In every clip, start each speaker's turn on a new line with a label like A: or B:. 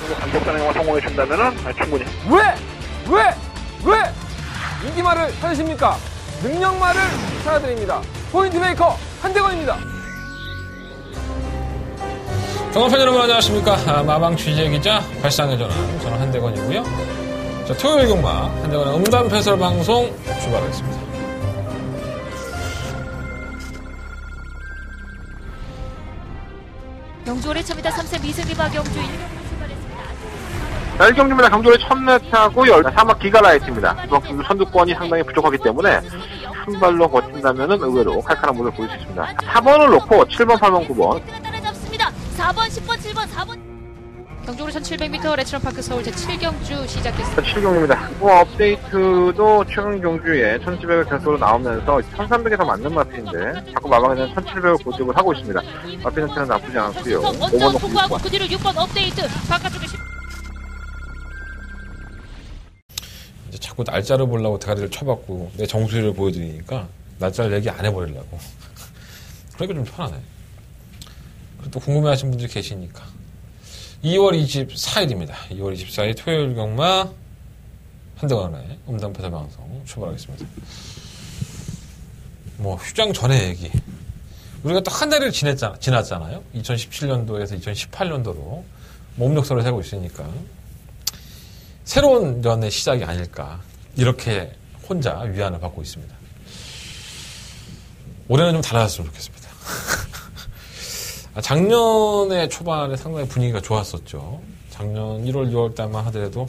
A: 정도 강력단행과 성공해 준다면은 충분히.
B: 왜 인기말을 찾으십니까? 능력말을 찾아드립니다. 포인트 메이커 한대건입니다.
C: 종합팬 여러분 안녕하십니까? 마방 취재기자 발상의 전환 저는 한대건이고요. 자, 토요일 경마 한대건의 음담 패설 방송 출발하겠습니다.
D: 경주올해 첨이다 3세 미승리바 경주 1경주 출발했습니다.
A: 1경주입니다. 경주올해 첫매타고요. 사막 기가라이트입니다. 이번 경주 선두권이 상당히 부족하기 때문에 한 발로 버틴다면은 의외로 칼칼한 모습을 보일 수 있습니다. 4번을 놓고 7번, 8번, 9번.
D: 따라잡습니다. 4번, 10번, 7번, 4번. 경주올해 1700m 레츠런파크 서울 제7경주 시작됐습니다.
A: 7경주입니다. 업데이트도 최근 경주에 1700을 결승으로 나오면서 1300에 더 맞는 마피인데 자꾸 마방에는 1700을 고집을 하고 있습니다. 마피 상태는 나쁘지 않고요.
D: 먼저
A: 5번
D: 통과하고 그 뒤로 6번 업데이트 바깥쪽에
C: 이제 자꾸 날짜를 보려고 대가리를 쳐박고 내 정수리를 보여드리니까 날짜를 얘기 안 해버리려고. 그러니까 좀 편하네. 그리고 또 궁금해하시는 분들이 계시니까. 2월 24일입니다. 2월 24일 토요일 경마 한대건의 음담 패설 방송 출발하겠습니다. 뭐 휴장 전에 얘기. 우리가 또 한 달을 지났잖아요. 2017년도에서 2018년도로 몸력서를 세고 있으니까 새로운 연의 시작이 아닐까 이렇게 혼자 위안을 받고 있습니다. 올해는 좀 달라졌으면 좋겠습니다. 작년에 초반에 상당히 분위기가 좋았었죠. 작년 1월, 2월 달만 하더라도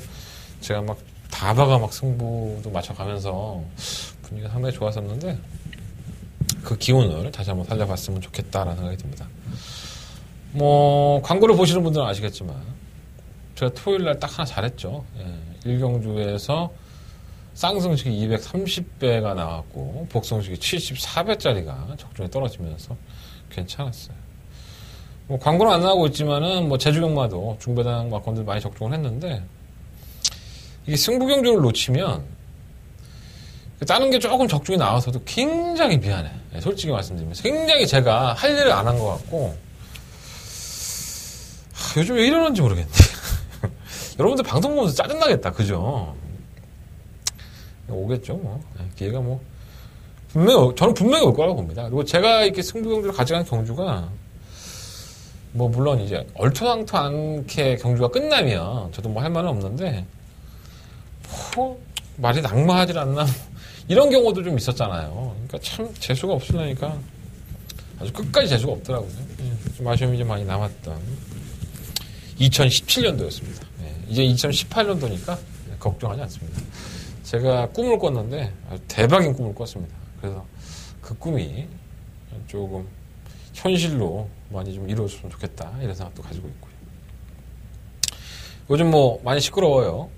C: 제가 막 다바가 막 승부도 맞춰가면서 분위기가 상당히 좋았었는데 그 기운을 다시 한번 살려봤으면 좋겠다라는 생각이 듭니다. 뭐 광고를 보시는 분들은 아시겠지만 제가 토요일날 딱 하나 잘했죠. 1경주에서 쌍승식이 230배가 나왔고 복승식이 74배짜리가 적중에 떨어지면서 괜찮았어요. 뭐 광고는 안 나오고 있지만은 뭐 제주경마도 중배당 막건들 많이 적중을 했는데 이게 승부경주를 놓치면 다른 게 조금 적중이 나와서도 굉장히 미안해. 솔직히 말씀드리면 굉장히 제가 할 일을 안 한 것 같고 요즘 왜 이러는지 모르겠네. 여러분들 방송 보면서 짜증나겠다. 그죠? 오겠죠. 뭐 기회가 뭐 저는 분명히 올 거라고 봅니다. 그리고 제가 이렇게 승부경주를 가져간 경주가 뭐 물론 이제 얼토당토 않게 경주가 끝나면 저도 뭐 할 말은 없는데 뭐 말이 낙마하질 않나 이런 경우도 좀 있었잖아요. 그러니까 참 재수가 없으려니까 아주 끝까지 재수가 없더라고요. 좀 아쉬움이 좀 많이 남았던 2017년도였습니다. 이제 2018년도니까 걱정하지 않습니다. 제가 꿈을 꿨는데 아주 대박인 꿈을 꿨습니다. 그래서 그 꿈이 조금 현실로 많이 좀 이루어졌으면 좋겠다 이런 생각도 가지고 있고요. 요즘 뭐 많이 시끄러워요.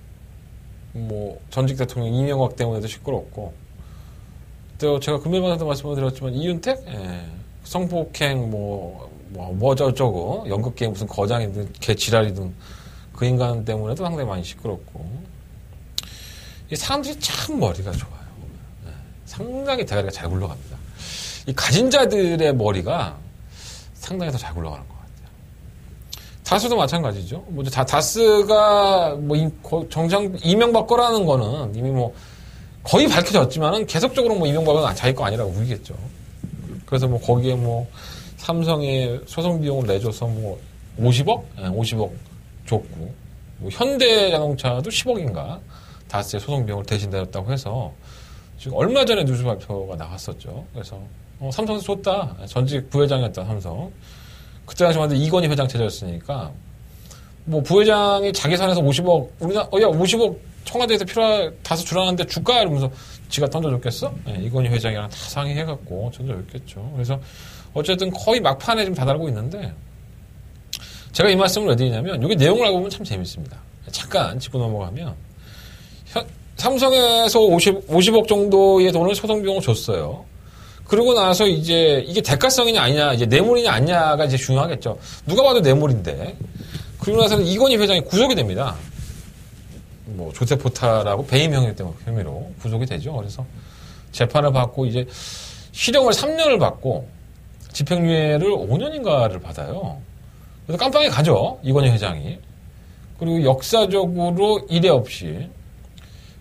C: 뭐 전직 대통령 이명박 때문에도 시끄럽고 또 제가 금요일마다도 말씀을 드렸지만 이윤택 성폭행 뭐 저쩌고 연극계에 무슨 거장이든 개지랄이든 그 인간 때문에도 상당히 많이 시끄럽고 이 사람들이 참 머리가 좋아요. 상당히 대가리가 잘 굴러갑니다. 이 가진 자들의 머리가 상당히 더 잘 굴러가는 것 같아요. 다스도 마찬가지죠. 뭐 다스가 뭐 정상 이명박 거라는 거는 이미 뭐 거의 밝혀졌지만은 계속적으로 뭐 이명박은 자기 거 아니라고 우기겠죠. 그래서 뭐 거기에 뭐 삼성에 소송 비용을 내줘서 뭐 50억? 50억 줬고 뭐 현대자동차도 10억인가 다스의 소송 비용을 대신 내줬다고 해서 지금 얼마 전에 뉴스 발표가 나왔었죠. 그래서 삼성에서 줬다. 전직 부회장이었다, 삼성. 그때 당시만 해도 이건희 회장 체제였으니까, 뭐, 부회장이 자기 선에서 50억, 야, 50억 청와대에서 다스 주라는데 줄까? 이러면서 지가 던져줬겠어? 이건희 회장이랑 다 상의해갖고 던져줬겠죠. 그래서 어쨌든 거의 막판에 좀 다다르고 있는데, 제가 이 말씀을 왜 드리냐면, 여기 내용을 알고 보면 참 재밌습니다. 잠깐 짚고 넘어가면, 삼성에서 50억 정도의 돈을 소송비용을 줬어요. 그러고 나서 이제 이게 대가성이냐 아니냐, 이제 뇌물이냐 아니냐가 이제 중요하겠죠. 누가 봐도 뇌물인데. 그러고 나서는 이건희 회장이 구속이 됩니다. 뭐 조세포탈하고 배임 혐의로 구속이 되죠. 그래서 재판을 받고 이제 실형을 3년을 받고 집행유예를 5년인가를 받아요. 그래서 깜빵에 가죠. 이건희 회장이. 그리고 역사적으로 이례 없이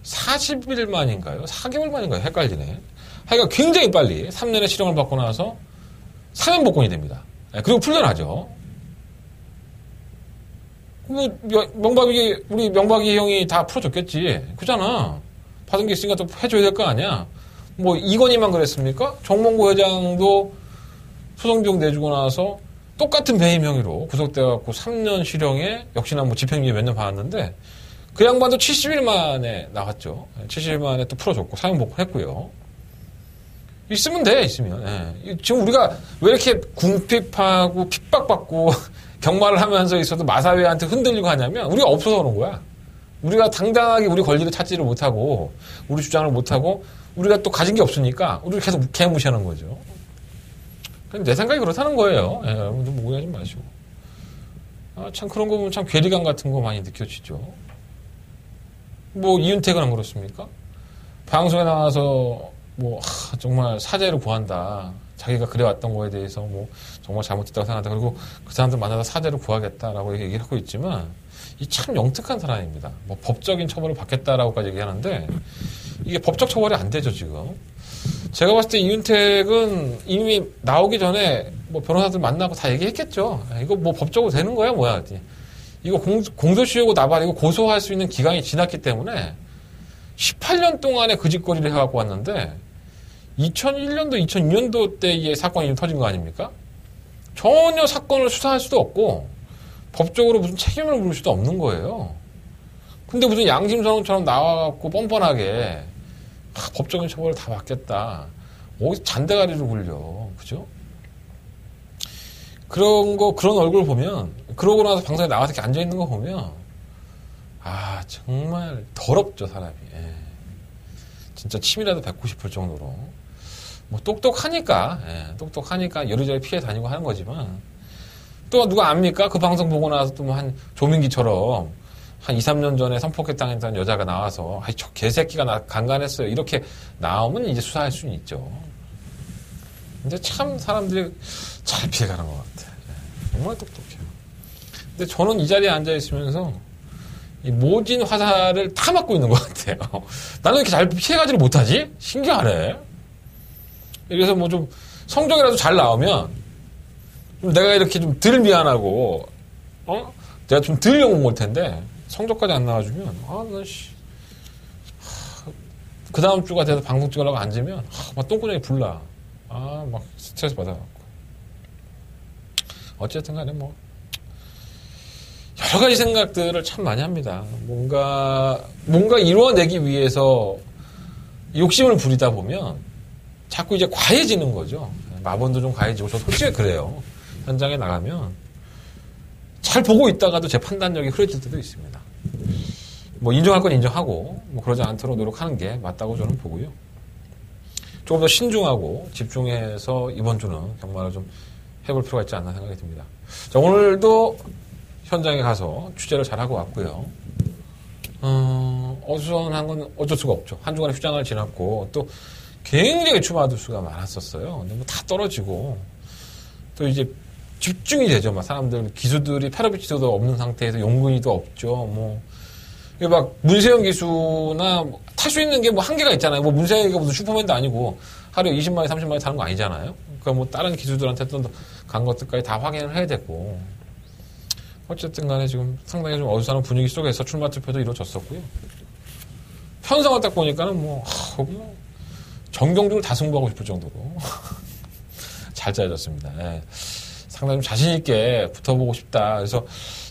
C: 40일 만인가요? 4개월 만인가요? 헷갈리네. 하여간 굉장히 빨리 3년의 실형을 받고 나서 사면 복권이 됩니다. 그리고 풀려나죠. 뭐 우리 명박이 형이 다 풀어줬겠지. 그잖아. 받은 게 있으니까 또 해줘야 될 거 아니야. 뭐 이건희만 그랬습니까? 정몽구 회장도 소송 비용 내주고 나서 똑같은 배임 형의로 구속돼갖고 3년 실형에 역시나 뭐 집행유예 몇 년 받았는데 그 양반도 70일 만에 나왔죠. 70일 만에 또 풀어줬고 사형 복권했고요. 있으면 돼. 있으면. 예. 지금 우리가 왜 이렇게 궁핍하고 핍박받고 경마를 하면서 있어도 마사회한테 흔들리고 하냐면 우리가 없어서 그런 거야. 우리가 당당하게 우리 권리를 찾지를 못하고 우리 주장을 못하고 우리가 또 가진 게 없으니까 우리를 계속 개무시하는 거죠. 내 생각이 그렇다는 거예요. 예, 여러분들 뭐 오해하지 마시고. 참 그런 거 보면 참 괴리감 같은 거 많이 느껴지죠. 뭐 이윤택은 안 그렇습니까? 방송에 나와서 뭐 정말 사죄를 구한다. 자기가 그래왔던 거에 대해서 뭐 정말 잘못했다고 생각한다. 그리고 그 사람들 만나서 사죄를 구하겠다라고 얘기를 하고 있지만 이 참 영특한 사람입니다. 뭐 법적인 처벌을 받겠다라고까지 얘기하는데 이게 법적 처벌이 안 되죠 지금. 제가 봤을 때 이윤택은 이미 나오기 전에 뭐 변호사들 만나고 다 얘기했겠죠. 이거 뭐 법적으로 되는 거야 뭐야. 이거 공소시효고 나발이고 고소할 수 있는 기간이 지났기 때문에 18년 동안에 그 짓거리를 해갖고 왔는데 2001년도, 2002년도 때 이 사건이 터진 거 아닙니까? 전혀 사건을 수사할 수도 없고 법적으로 무슨 책임을 물을 수도 없는 거예요. 근데 무슨 양심선언처럼 나와갖고 뻔뻔하게 법적인 처벌을 다 받겠다. 어디서 잔대가리를 굴려. 그죠? 그런 얼굴 보면, 그러고 나서 방송에 나와서 이렇게 앉아있는 거 보면, 정말 더럽죠, 사람이. 예. 진짜 침이라도 뱉고 싶을 정도로. 뭐, 똑똑하니까 여리저리 피해 다니고 하는 거지만, 또 누가 압니까? 그 방송 보고 나서 또 뭐 조민기처럼, 한 2, 3년 전에 성폭행당했던 여자가 나와서 저 개새끼가 강간했어요. 이렇게 나오면 이제 수사할 수는 있죠. 근데 참 사람들이 잘 피해가는 것 같아. 정말 똑똑해요. 근데 저는 이 자리에 앉아있으면서 이 모진 화살을 다 맞고 있는 것 같아요. 나는 이렇게 잘 피해가지를 못하지? 신기하네. 그래서 뭐 좀 성적이라도 잘 나오면 좀 내가 이렇게 좀 덜 미안하고 내가 좀 덜 욕먹을 올 텐데 성적까지 안 나와주면 그 다음 주가 돼서 방송 찍으려고 앉으면 막 똥구녕이 불나. 막 스트레스 받아갖고. 어쨌든 간에 뭐 여러 가지 생각들을 참 많이 합니다. 뭔가 이루어내기 위해서 욕심을 부리다 보면 자꾸 이제 과해지는 거죠. 마본도 좀 과해지고 저 솔직히 그래요. 현장에 나가면 잘 보고 있다가도 제 판단력이 흐려질 때도 있습니다. 뭐 인정할 건 인정하고 뭐 그러지 않도록 노력하는 게 맞다고 저는 보고요. 조금 더 신중하고 집중해서 이번 주는 경마를 좀 해볼 필요가 있지 않나 생각이 듭니다. 자, 오늘도 현장에 가서 취재를 잘하고 왔고요. 어수선한 건 어쩔 수가 없죠. 한 주간의 휴장을 지났고 또 굉장히 추마들 수가 많았었어요. 근데 뭐 다 떨어지고 또 이제 집중이 되죠. 막 사람들 기수들이 패러비 지도도 없는 상태에서 용근이도 없죠. 뭐 이게 막 문세영 기수나 탈 수 있는 게 뭐 한계가 있잖아요. 뭐 문세영이가 무슨 슈퍼맨도 아니고 하루에 20마리, 30마리 타는 거 아니잖아요. 그러니까 뭐 다른 기수들한테 또 간 것들까지 다 확인을 해야 되고 어쨌든 간에 지금 상당히 좀 어수선한 분위기 속에서 출마 투표도 이루어졌었고요. 편성을 딱 보니까는 뭐 정경주를 다 승부하고 싶을 정도로 잘 짜여졌습니다. 예. 상당히 좀 자신있게 붙어보고 싶다. 그래서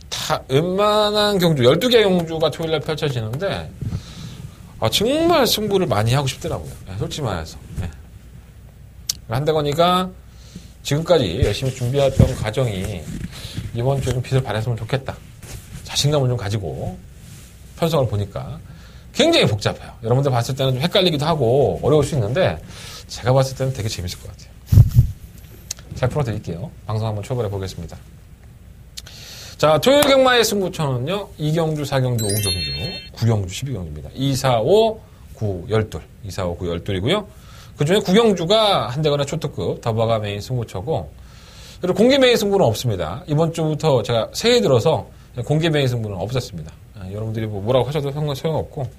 C: 다 웬만한 경주, 12개 경주가 토요일날 펼쳐지는데 정말 승부를 많이 하고 싶더라고요. 예, 솔직히 말해서. 예. 한대건이가 지금까지 열심히 준비했던 과정이 이번 주에 좀 빛을 발했으면 좋겠다. 자신감을 좀 가지고 편성을 보니까 굉장히 복잡해요. 여러분들 봤을 때는 좀 헷갈리기도 하고 어려울 수 있는데 제가 봤을 때는 되게 재밌을 것 같아요. 잘 풀어드릴게요. 방송 한번 출발해 보겠습니다. 자, 토요일 경마의 승부처는요. 2경주, 4경주, 5경주, 9경주, 12경주입니다. 2, 4, 5, 9, 12. 2, 4, 5, 9, 12이고요. 그 중에 9경주가 한대거나 초특급 더바가 메인 승부처고 그리고 공개 메인 승부는 없습니다. 이번 주부터 제가 새해 들어서 공개 메인 승부는 없었습니다. 여러분들이 뭐 뭐라고 하셔도 소용없고,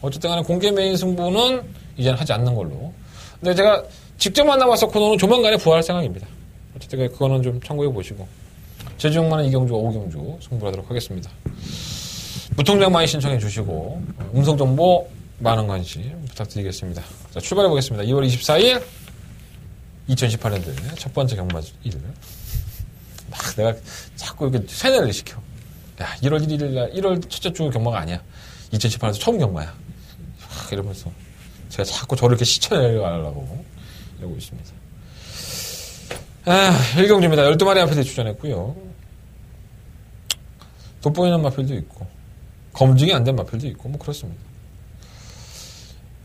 C: 어쨌든 간에 공개 메인 승부는 이제는 하지 않는 걸로. 근데 제가 직접 만나봤을 코너는 조만간에 부활할 생각입니다. 어쨌든 그거는 좀 참고해 보시고, 제주용만은 이경주와 오경주 승부하도록 하겠습니다. 무통장 많이 신청해 주시고, 음성정보 많은 관심 부탁드리겠습니다. 자, 출발해 보겠습니다. 2월 24일 2018년도에 첫 번째 경마일을 막 내가 자꾸 이렇게 세뇌를 시켜. 야, 1월 1일 날 1월 첫째 주 경마가 아니야. 2018년에서 처음 경마야. 이러면서 제가 자꾸 저를 이렇게 시쳐내려고 이러고 있습니다. 일경주입니다. 12마리 마필이 출전했고요. 돋보이는 마필도 있고, 검증이 안 된 마필도 있고, 뭐 그렇습니다.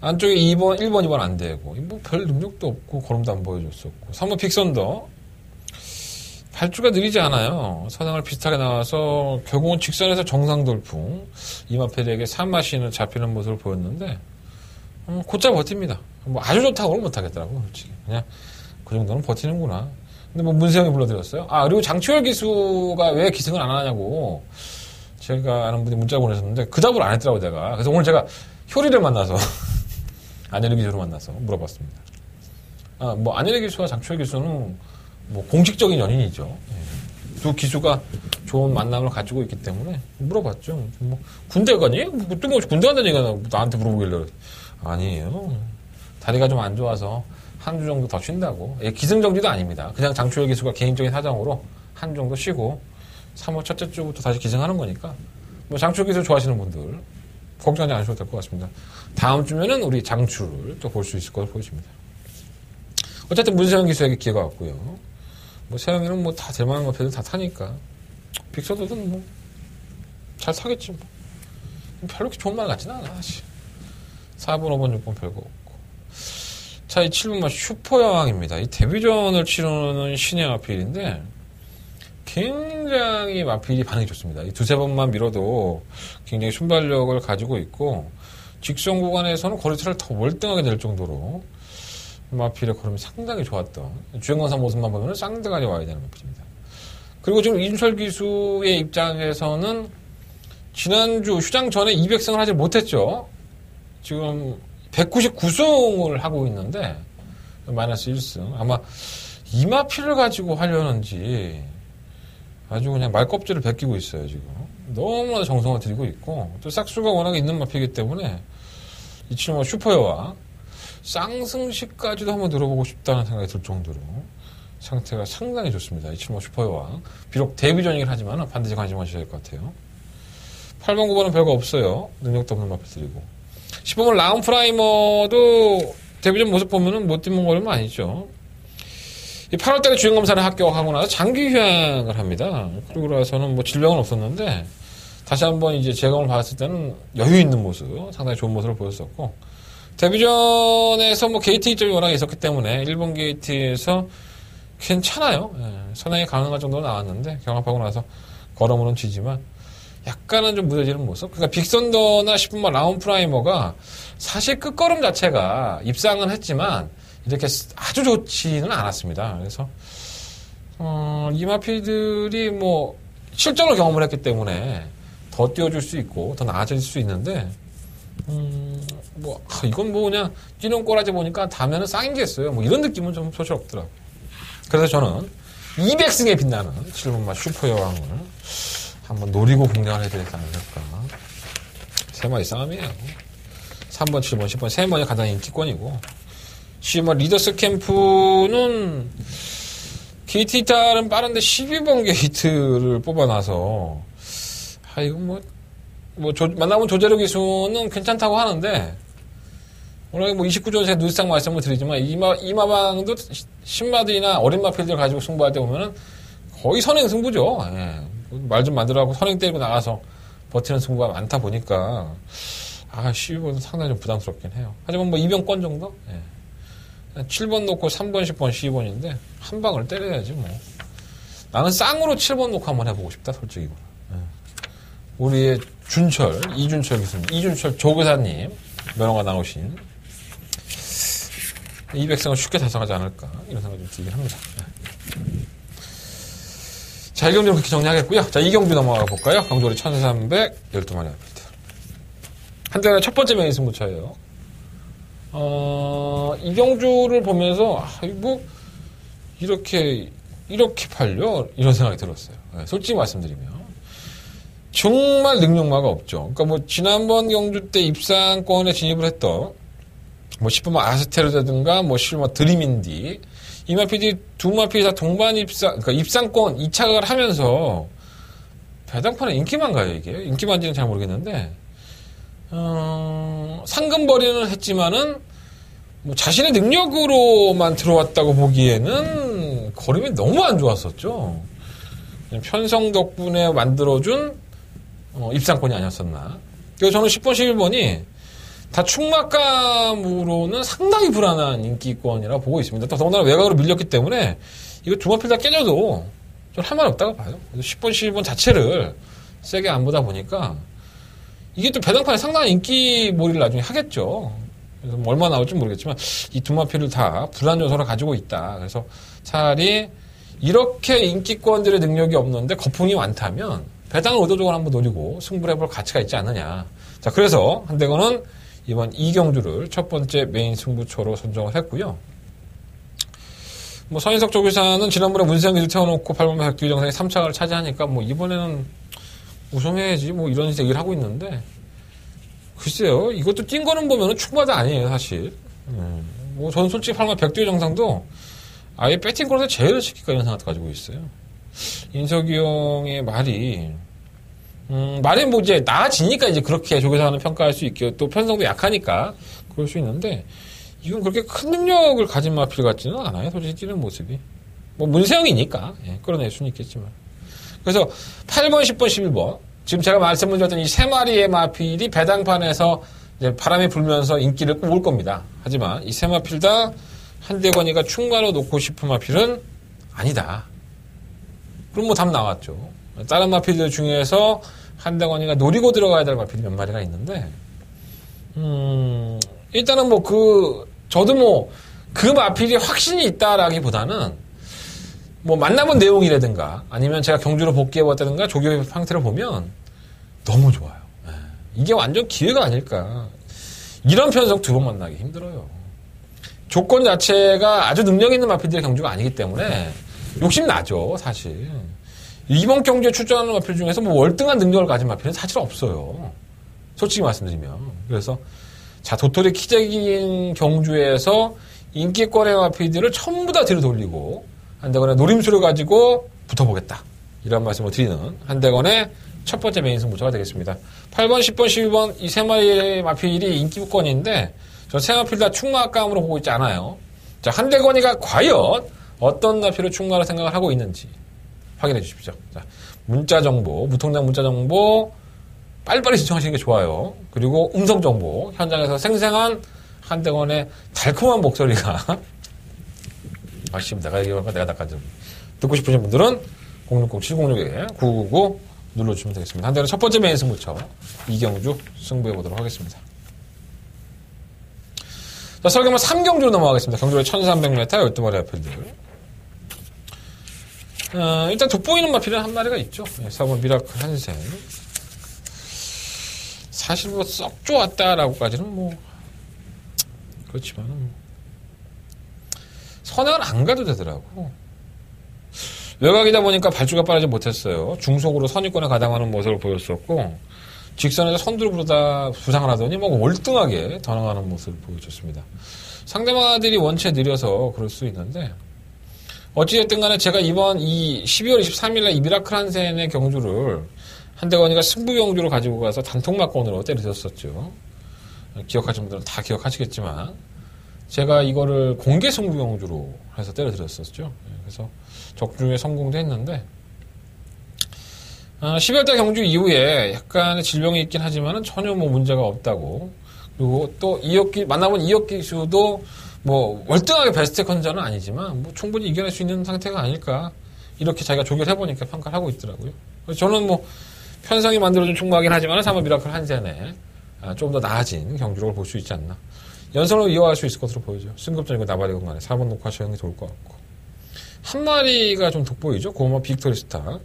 C: 안쪽에 2번, 1번, 2번 안 되고, 뭐 별 능력도 없고, 걸음도 안 보여줬었고. 3번 픽선더. 발주가 느리지 않아요. 서당을 비슷하게 나와서, 결국은 직선에서 정상 돌풍. 이마필에게 3마신을 잡히는 모습을 보였는데, 곧잘 버팁니다. 뭐 아주 좋다고는 못하겠더라고, 솔직히. 그냥, 그 정도는 버티는구나. 근데 뭐 문세영이 불러드렸어요. 그리고 장치열 기수가 왜 기승을 안 하냐고, 제가 아는 분이 문자 보내셨는데, 그 답을 안 했더라고, 내가. 그래서 오늘 제가 효리를 만나서, 안혜리 기수를 만나서 물어봤습니다. 뭐, 안혜리 기수와 장치열 기수는 뭐, 공식적인 연인이죠. 두 기수가 좋은 만남을 가지고 있기 때문에 물어봤죠. 뭐, 군대 가니? 뭐, 뜬금없이 군대 간다는 얘기가 나한테 물어보길래. 아니에요. 다리가 좀 안 좋아서 한 주 정도 더 쉰다고. 기승정지도 아닙니다. 그냥 장치열 기수가 개인적인 사정으로 한 주 정도 쉬고, 3월 첫째 주부터 다시 기승하는 거니까, 뭐, 장치열 기수 좋아하시는 분들, 걱정하지 않으셔도 될 것 같습니다. 다음 주면은 우리 장추를 또 볼 수 있을 것으로 보여집니다. 어쨌든 문세영 기수에게 기회가 왔고요. 뭐 세영이는 뭐 다 될만한 마필들 다 타니까 빅서들은 뭐 잘 타겠지 뭐. 별로 그렇게 좋은 말 같지는 않아. 4번, 5번, 6번 별거 없고. 자, 이 7번만 슈퍼여왕입니다. 이 데뷔전을 치르는 신의 마필인데 굉장히 마필이 반응이 좋습니다. 이 두세 번만 밀어도 굉장히 순발력을 가지고 있고, 직선 구간에서는 거리차를 더 월등하게 낼 정도로 마필의 걸음이 상당히 좋았던, 주행광사 모습만 보면 쌍대간이 와야 되는 마필입니다. 그리고 지금 이준철 기수의 입장에서는 지난주 휴장 전에 200승을 하지 못했죠. 지금 199승을 하고 있는데 마이너스 1승. 아마 이 마필을 가지고 하려는지 아주 그냥 말껍질을 벗기고 있어요, 지금. 너무나 정성을 들이고 있고, 또 싹수가 워낙에 있는 마필이기 때문에, 이 친구가 슈퍼여왕, 쌍승시까지도 한번 들어보고 싶다는 생각이 들 정도로 상태가 상당히 좋습니다. 이 친구가 슈퍼여왕. 비록 데뷔전이긴 하지만 반드시 관심 가셔야 될 것 같아요. 8번, 9번은 별거 없어요. 능력도 없는 마필들이고. 10번은 라운프라이머도 데뷔전 모습 보면은 못 뛰는 거는 아니죠. 8월달에 주행검사를 합격하고 나서 장기 휴양을 합니다. 그리고 나서는 뭐 질병은 없었는데, 다시 한번 이제 재검을 봤을 때는 여유 있는 모습, 상당히 좋은 모습을 보였었고, 데뷔전에서 뭐 게이트 이점이 워낙에 있었기 때문에, 일본 게이트에서 괜찮아요. 선행이 가능할 정도로 나왔는데, 경합하고 나서 걸음으로는 지지만, 약간은 좀 무뎌지는 모습? 그러니까 빅선더나 10분만 라운프라이머가 사실 끝걸음 자체가 입상은 했지만, 이렇게 아주 좋지는 않았습니다. 그래서 이 마필들이 뭐 실전을 경험을 했기 때문에 더 뛰어줄 수 있고 더 나아질 수 있는데 뭐 이건 뭐 그냥 뛰는 꼬라지 보니까 다음에는 쌍인겠어요. 뭐 이런 느낌은 좀 소실 없더라고요. 그래서 저는 200승에 빛나는 7번마 슈퍼여왕을 한번 노리고 공략을 해야 되지 않을까. 3마리 싸움이에요. 3번, 7번, 10번 3번이 가장 인기권이고, 지금 리더스 캠프는 게이트 이탈은 빠른데 12번 게이트를 뽑아놔서, 이거 만나본 조재료 기수는 괜찮다고 하는데, 오늘 뭐 29조에서 누수상 말씀을 드리지만, 이마방도 신마들이나 어린 마필들 가지고 승부할 때 보면은 거의 선행 승부죠. 말 좀 만들어갖고 선행 때리고 나가서 버티는 승부가 많다 보니까, 12번은 상당히 좀 부담스럽긴 해요. 하지만 뭐 2병권 정도? 7번 놓고 3번, 10번, 12번인데, 한 방을 때려야지, 뭐. 나는 쌍으로 7번 놓고 한번 해보고 싶다, 솔직히. 우리의 이준철 교수님, 이준철 조교사님, 면허가 나오신, 200승을 쉽게 달성하지 않을까, 이런 생각이 좀 들긴 합니다. 자, 1경주는 그렇게 정리하겠고요. 자, 2경주 넘어가 볼까요? 경주리 1312마리 아피드. 한대가 첫 번째 메인 승부처예요. 이 경주를 보면서, 이렇게 팔려? 이런 생각이 들었어요. 네, 솔직히 말씀드리면. 정말 능력마가 없죠. 그러니까 지난번 경주 때 입상권에 진입을 했던, 싶으면 아스테르다든가, 드림인디, 이 마피디 두 마피디 다 동반 그러니까 입상권 2차각을 하면서, 배당판에 인기만 가요, 이게. 인기만지는 잘 모르겠는데, 상금벌이는 했지만은 자신의 능력으로만 들어왔다고 보기에는 거림이 너무 안 좋았었죠. 편성 덕분에 만들어준 입상권이 아니었었나. 그래서 저는 10번, 11번이 다 충막감으로는 상당히 불안한 인기권이라 보고 있습니다. 또 더군다나 외곽으로 밀렸기 때문에 이거 두 마필 다 깨져도 좀 할 말이 없다고 봐요. 그래서 10번, 11번 자체를 세게 안 보다 보니까 이게 또 배당판에 상당한 인기몰이를 나중에 하겠죠. 그래서 얼마 나올지 모르겠지만 이 두 마필을 다 불안 요소를 가지고 있다. 그래서 차라리 이렇게 인기권들의 능력이 없는데 거품이 많다면 배당을 의도적으로 한번 노리고 승부를 해볼 가치가 있지 않느냐. 자, 그래서 한대건은 이번 2경주를 첫 번째 메인 승부처로 선정을 했고요. 서인석 조교사는 지난번에 문세영기를 태워놓고 8번 백두기 정상에 3차를 차지하니까 이번에는 우승해야지 이런 얘기를 하고 있는데 글쎄요, 이것도 뛴 거는 보면은 충마다 아니에요, 사실. 저는 솔직히 8번 백두기 정상도 아예 배팅 거에서 제외를 시킬까 이런 생각도 가지고 있어요. 인석이 형의 말이 이제 나아지니까 이제 그렇게 조교사는 평가할 수 있고 또 편성도 약하니까 그럴 수 있는데 이건 그렇게 큰 능력을 가진 마필 같지는 않아요. 솔직히 뛰는 모습이. 문세영이니까 끌어낼 수는 있겠지만. 그래서 8번, 10번, 11번 지금 제가 말씀드렸던 이 세 마리의 마필이 배당판에서 이제 바람이 불면서 인기를 꼽을 겁니다. 하지만 이 세 마필 다 한대건이가 충마로 놓고 싶은 마필은 아니다. 그럼 답 나왔죠. 다른 마필들 중에서 한대건이가 노리고 들어가야 될 마필이 몇 마리가 있는데, 일단은 저도 그 마필이 확신이 있다라기보다는, 만나본 내용이라든가, 아니면 제가 경주로 복귀해봤다든가, 조교의 상태를 보면 너무 좋아요. 이게 완전 기회가 아닐까. 이런 편성 두 번 만나기 힘들어요. 조건 자체가 아주 능력 있는 마필들의 경주가 아니기 때문에 욕심 나죠, 사실. 이번 경주에 출전하는 마필 중에서 월등한 능력을 가진 마필은 사실 없어요. 솔직히 말씀드리면. 그래서, 도토리 키재기인 경주에서 인기권의 마필들을 전부 다 뒤로 돌리고, 한대건의 노림수를 가지고 붙어보겠다. 이런 말씀을 드리는 한대건의 첫 번째 메인 승부처가 되겠습니다. 8번, 10번, 12번 이 세 마리의 마필이 인기권인데, 저 세 마필 다 충마감으로 보고 있지 않아요. 자, 한대건이가 과연 어떤 마필을 충마로 생각을 하고 있는지 확인해 주십시오. 자, 문자 정보, 무통장 문자 정보 빨리빨리 신청하시는 게 좋아요. 그리고 음성 정보, 현장에서 생생한 한대건의 달콤한 목소리가 내가 얘기하면 내가 낚아줘. 듣고 싶으신 분들은 060-706-9999 눌러주시면 되겠습니다. 한대건의 첫 번째 메인 승부처 이경주 승부해 보도록 하겠습니다. 자, 설계만 3경주로 넘어가겠습니다. 경주로 1300m 12마리 아필들. 일단 돋보이는 마필은 한 마리가 있죠. 4번 미라클 한센. 사실 썩 좋았다라고까지는 그렇지만은 선행을 안 가도 되더라고. 외곽이다 보니까 발주가 빠르지 못했어요. 중속으로 선입권에 가담하는 모습을 보였었고, 직선에서 선두를 부르다 부상을 하더니 월등하게 더 나가는 모습을 보여줬습니다. 상대마들이 원체 느려서 그럴 수 있는데, 어찌됐든 간에 제가 이번 12월 23일날 이 미라클 한센의 경주를 한대건이가 승부 경주로 가지고 가서 단통막권으로 때려줬었죠. 기억하시는 분들은 다 기억하시겠지만, 제가 이거를 공개 승부 경주로 해서 때려드렸었죠. 그래서 적중에 성공도 했는데, 12월달 경주 이후에 약간의 질병이 있긴 하지만은 전혀 문제가 없다고. 그리고 또 만나본 이혁 기수도 월등하게 베스트 컨디션은 아니지만 충분히 이겨낼 수 있는 상태가 아닐까. 이렇게 자기가 조결해보니까 평가를 하고 있더라고요. 그래서 저는 편성이 만들어준 충무하긴 하지만 3번 미라클 한센에 좀 더 나아진 경주력을 볼 수 있지 않나. 연선으로 이어갈 수 있을 것으로 보이죠. 승급전이고 나발이고 간에 4번 녹화시험이 좋을 것 같고. 한 마리가 좀 돋보이죠. 고마 빅토리 스타.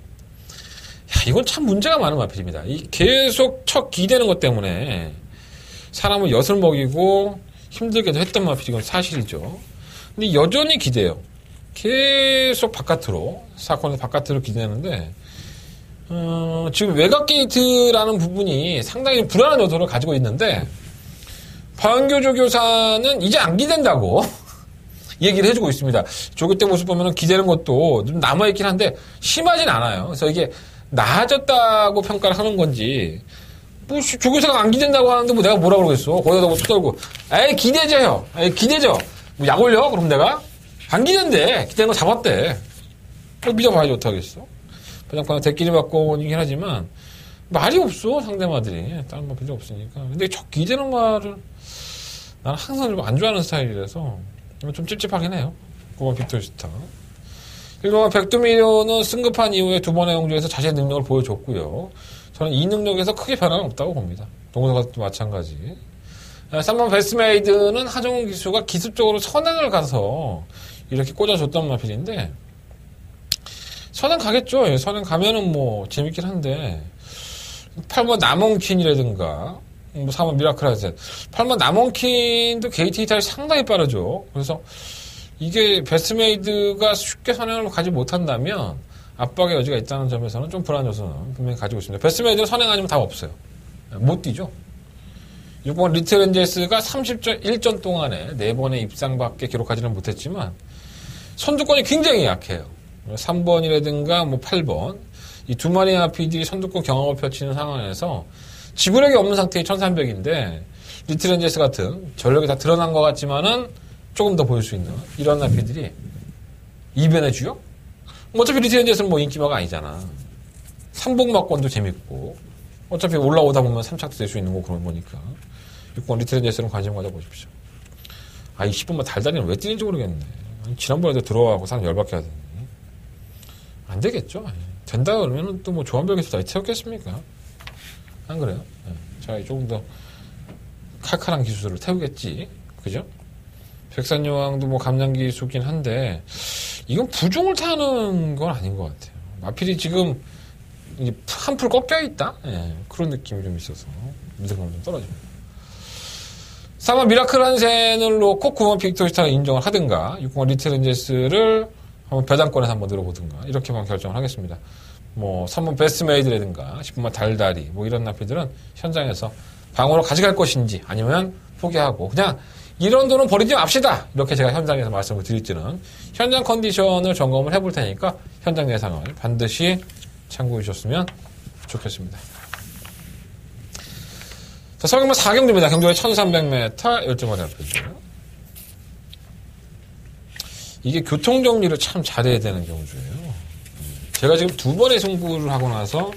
C: 이건 참 문제가 많은 마필입니다. 이 계속 척 기대는 것 때문에 사람을 엿을 먹이고 힘들게도 했던 마필이 이건 사실이죠. 근데 여전히 기대요. 계속 바깥으로, 사건에서 바깥으로 기대하는데, 지금 외곽 게이트라는 부분이 상당히 불안한 요소를 가지고 있는데, 박은교 조교사는 이제 안 기댄다고 얘기를 해주고 있습니다. 조교 때 모습 보면 기대는 것도 좀 남아있긴 한데, 심하진 않아요. 그래서 이게 나아졌다고 평가를 하는 건지, 뭐, 조교사가 안 기댄다고 하는데 뭐 내가 뭐라 그러겠어. 거기다 뭐 토달고, 에이, 기대죠요. 에이, 기대죠. 뭐 약 올려? 그럼 내가? 안 기댄대. 기대는 거 잡았대. 믿어봐야지 어떡하겠어. 그냥 대끼리 받고 오긴 하지만, 말이 없어, 상대마들이. 다른 말 필요 없으니까. 근데 저 기대는 말을, 나는 항상 좀 안 좋아하는 스타일이라서, 좀 찝찝하긴 해요. 9번 빅토리스타. 1번 백두미료는 승급한 이후에 두 번의 영주에서 자신의 능력을 보여줬고요. 저는 이 능력에서 크게 변화는 없다고 봅니다. 동서가도 마찬가지. 3번 베스트메이드는 하정우 기수가 기습적으로 선행을 가서 이렇게 꽂아줬단 마필인데, 선행 가겠죠. 선행 가면은 뭐 재밌긴 한데, 8번 남원킨이라든가, 뭐 4번 미라클라이즈, 8번 남원킨도 게이트 이탈이 상당히 빠르죠. 그래서 이게 베스트메이드가 쉽게 선행을 가지 못한다면 압박의 여지가 있다는 점에서는 좀 불안 요소는 분명히 가지고 있습니다. 베스트메이드는 선행 아니면 답 없어요. 못 뛰죠. 6번 리틀 엔젤스가 30.1전 동안에 4번의 입상밖에 기록하지는 못했지만 선두권이 굉장히 약해요. 3번이라든가 뭐 8번 이 두 마리의 마필들이 선두권 경험을 펼치는 상황에서 지구력이 없는 상태의 1300인데 리틀 엔젤스 같은 전력이 다 드러난 것 같지만은 조금 더 보일 수 있는 이런 마필들이 이변해주요? 어차피 리틀 엔젤스는 뭐 인기마가 아니잖아. 삼복막권도 재밌고 어차피 올라오다 보면 3착도 될 수 있는 거 그런 거니까 6번 리틀 엔젤스는 관심 가져보십시오. 이 10번만 달달이는 왜 뛰는지 모르겠네. 지난번에도 들어가고 사람 열받게 하더니 안 되겠죠. 된다 그러면 또 뭐 조한별에서 다 태웠겠습니까? 안 그래요? 자, 조금 더 칼칼한 기술을 태우겠지. 그죠? 백산여왕도 뭐 감량기수긴 한데 이건 부종을 타는 건 아닌 것 같아요. 마필이 지금 한풀 꺾여 있다? 그런 느낌이 좀 있어서 믿음감이 좀 떨어집니다. 3번 미라클 한센을 놓고 9번 빅토리스타를 인정을 하든가 6번 리틀 엔젤스를 한번 배당권에서 한번 늘어보든가 이렇게만 결정을 하겠습니다. 뭐 3번 베스트메이드라든가 10번만 달달이 뭐 이런 나피들은 현장에서 방어로 가져갈 것인지 아니면 포기하고 그냥 이런 돈은 버리지 맙시다. 이렇게 제가 현장에서 말씀을 드릴지는 현장 컨디션을 점검을 해볼 테니까 현장 예상을 반드시 참고해 주셨으면 좋겠습니다. 자, 서경마 4경주입니다. 경주에 1300m 열정거리 앞에죠. 이게 교통정리를 참 잘해야 되는 경주예요. 제가 지금 두 번의 승부를 하고 나서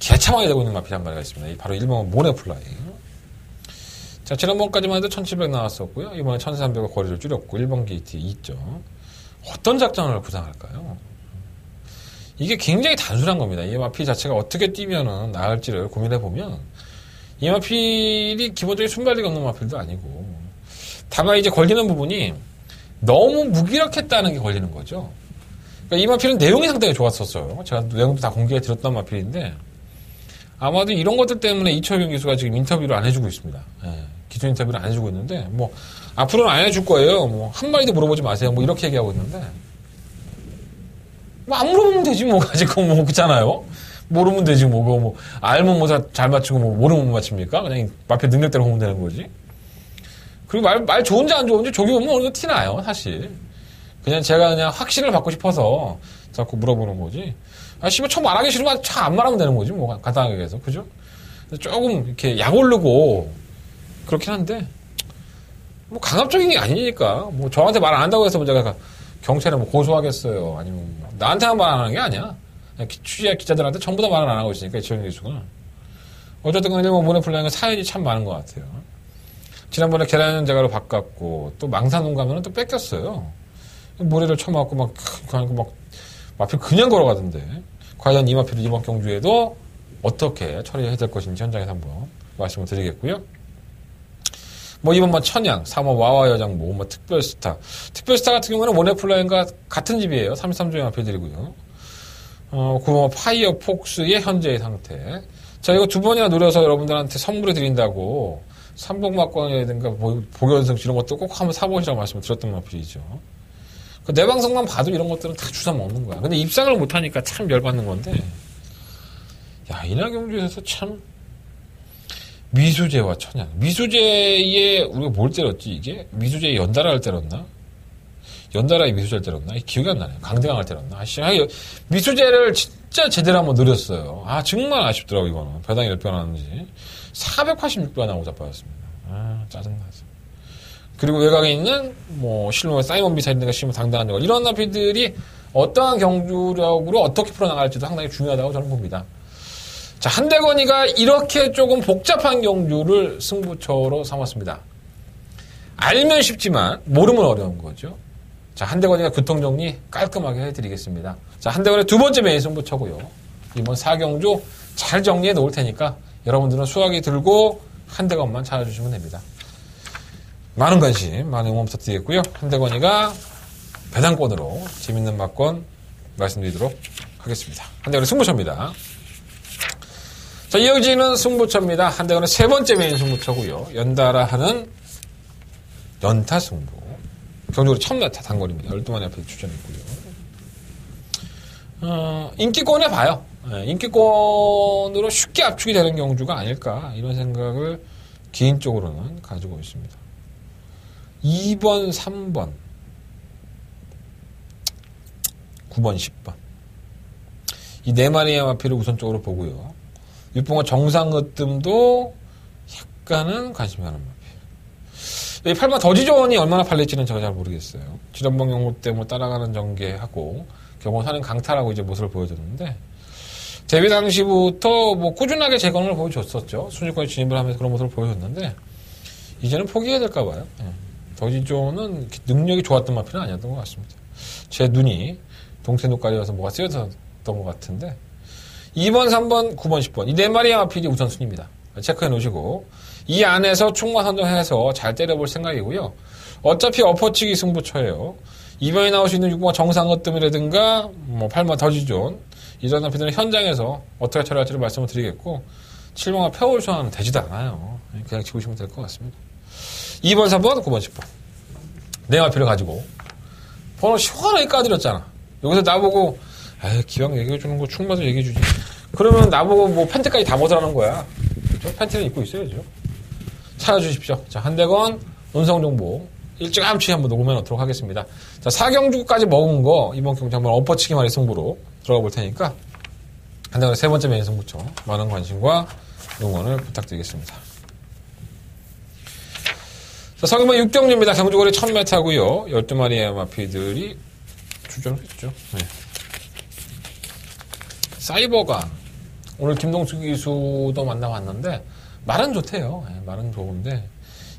C: 개참하게 되고 있는 마필 한 마리가 있습니다. 바로 1번 모네플라이. 자, 지난번까지만 해도 1700 나왔었고요. 이번에 1300을 거리를 줄였고 1번 게이트에 2점. 어떤 작전을 구상할까요? 이게 굉장히 단순한 겁니다. 이 마필 자체가 어떻게 뛰면은 나을지를 고민해보면 이 마필이 기본적인 순발력이 없는 마필도 아니고 다만 이제 걸리는 부분이 너무 무기력했다는 게 걸리는 거죠. 그러니까 이 마필은 내용이 상당히 좋았었어요. 제가 내용도 다 공개해 드렸던 마필인데 아마도 이런 것들 때문에 이철경 기수가 지금 인터뷰를 안 해주고 있습니다. 기수 인터뷰를 안 해주고 있는데 뭐 앞으로는 안 해줄 거예요. 뭐 한마디도 물어보지 마세요. 뭐 이렇게 얘기하고 있는데 뭐 안 물어보면 되지 뭐 가지고 뭐 그렇잖아요. 모르면 되지 뭐 그거 뭐 알면 뭐 잘 맞추고 뭐 모르면 못 맞춥니까? 그냥 마필 능력대로 하면 되는 거지. 그리고 말 좋은지 안 좋은지 저기 보면 어느 정도 티나요, 사실. 그냥 제가 그냥 확신을 받고 싶어서 자꾸 물어보는 거지. 씨발, 처음 말하기 싫으면 참 안 말하면 되는 거지, 뭐, 간단하게 해서. 그죠? 조금 이렇게 약 오르고, 그렇긴 한데, 뭐, 강압적인 게 아니니까. 뭐, 저한테 말 안 한다고 해서 제가 경찰에 뭐 고소하겠어요. 아니면 뭐 나한테만 말 안 하는 게 아니야. 취재 기자들한테 전부 다 말을 안 하고 있으니까, 이철경 기수가. 어쨌든 간에 뭐, 모네플라잉은 사연이 참 많은 것 같아요. 지난번에 계란자가로 바꿨고 또 망산동 가면은 또 뺏겼어요. 모래를 쳐맞고 막 마필 그냥 걸어가던데 과연 이 마필을 이번 경주에도 어떻게 처리해야 될 것인지 현장에서 한번 말씀을 드리겠고요. 뭐 이번만 천양, 3번 와와 여장모, 뭐 특별스타 같은 경우는 모네플라인과 같은 집이에요. 33조의 마필들이고요. 9번 파이어폭스의 현재의 상태. 자, 이거 두 번이나 노려서 여러분들한테 선물해 드린다고 삼복막권이라든가 보견성 이런 것도 꼭 한번 사보시라고 말씀을 드렸던 마필이죠. 내 방송만 봐도 이런 것들은 다 주워 먹는 거야. 근데 입상을 못하니까 참 열받는 건데, 야, 인하경주에서 참 미수제와 천양. 미수제에 우리가 뭘 때렸지 이게? 미수제에 연달아를 때렸나? 연달아에 미수제를 때렸나? 기억이 안 나네. 강대강을 때렸나? 미수제를 진짜 제대로 한번 노렸어요. 정말 아쉽더라고 이거는. 배당이 몇 배 나왔는지. 486배 나오고 자빠졌습니다. 짜증나서. 그리고 외곽에 있는 실로 사이먼 미사일인가 실로 당당한 거 이런 나피들이 어떠한 경주력으로 어떻게 풀어나갈지도 상당히 중요하다고 저는 봅니다. 자, 한대건이가 이렇게 조금 복잡한 경주를 승부처로 삼았습니다. 알면 쉽지만 모르면 어려운 거죠. 자, 한대건이가 교통정리 깔끔하게 해드리겠습니다. 자, 한대건의 두 번째 메인 승부처고요. 이번 4경주 잘 정리해 놓을 테니까 여러분들은 수화기 들고 한대건만 찾아주시면 됩니다. 많은 관심, 많은 응원 부탁드리겠고요. 한대건이가 배당권으로 재밌는 막권 말씀드리도록 하겠습니다. 한대건의 승부처입니다. 자, 이어지는 승부처입니다. 한대건의 세 번째 메인 승부처고요. 연달아 하는 연타 승부. 경주로 첨나타 단거리입니다. 12마리 앞에 출전했고요. 인기권에 봐요. 인기권으로 쉽게 압축이 되는 경주가 아닐까 이런 생각을 개인적으로는 가지고 있습니다. 2번, 3번, 9번, 10번. 이 네 마리의 마필을 우선적으로 보고요. 육봉과 정상으뜸도 약간은 관심이 가는 마필. 이 8번 더지존이 얼마나 팔릴지는 제가 잘 모르겠어요. 지난번 경고 때문에 따라가는 전개하고 경고 사는 강탈하고 이제 모습을 보여줬는데 데뷔 당시부터 꾸준하게 재건을 보여줬었죠. 순위권에 진입을 하면서 그런 모습을 보여줬는데 이제는 포기해야 될까 봐요. 더지존은 능력이 좋았던 마필은 아니었던 것 같습니다. 제 눈이 동태 눈까지 와서 뭐가 쓰여졌던 것 같은데 2번, 3번, 9번, 10번 이 네 마리의 마필이 우선순위입니다. 체크해 놓으시고 이 안에서 충만 선정해서 잘 때려볼 생각이고요. 어차피 엎어치기 승부처예요. 2번에 나올 수 있는 6번 정상어뜸이라든가 8번 더지존 이전 나피들은 현장에서 어떻게 처리할지를 말씀을 드리겠고 7번과 페어울션은 되지도 않아요. 그냥 지우시면 될 것 같습니다. 2번, 3번, 9번, 10번 네 마필을 가지고 번호 시원하게 까드렸잖아. 여기서 나보고 기왕 얘기해주는 거 충만서 얘기해주지. 그러면 나보고 팬티까지 다 벗어나는 거야. 그렇죠? 팬티는 입고 있어야죠. 찾아주십시오. 자, 한대건 운성정보 일찌감치 한번 녹음해 놓도록 하겠습니다. 자, 4경주까지 먹은 거 이번 경주 한번 엎어치기 말의 승부로 들어가 볼 테니까 한대건의 세 번째 메인 승부처 많은 관심과 응원을 부탁드리겠습니다. 자, 서경번 6경주입니다. 경주거리 1000m고요. 12마리의 마피들이 출전했죠. 네. 사이버가 오늘 김동수 기수도 만나봤는데 말은 좋대요. 말은 좋은데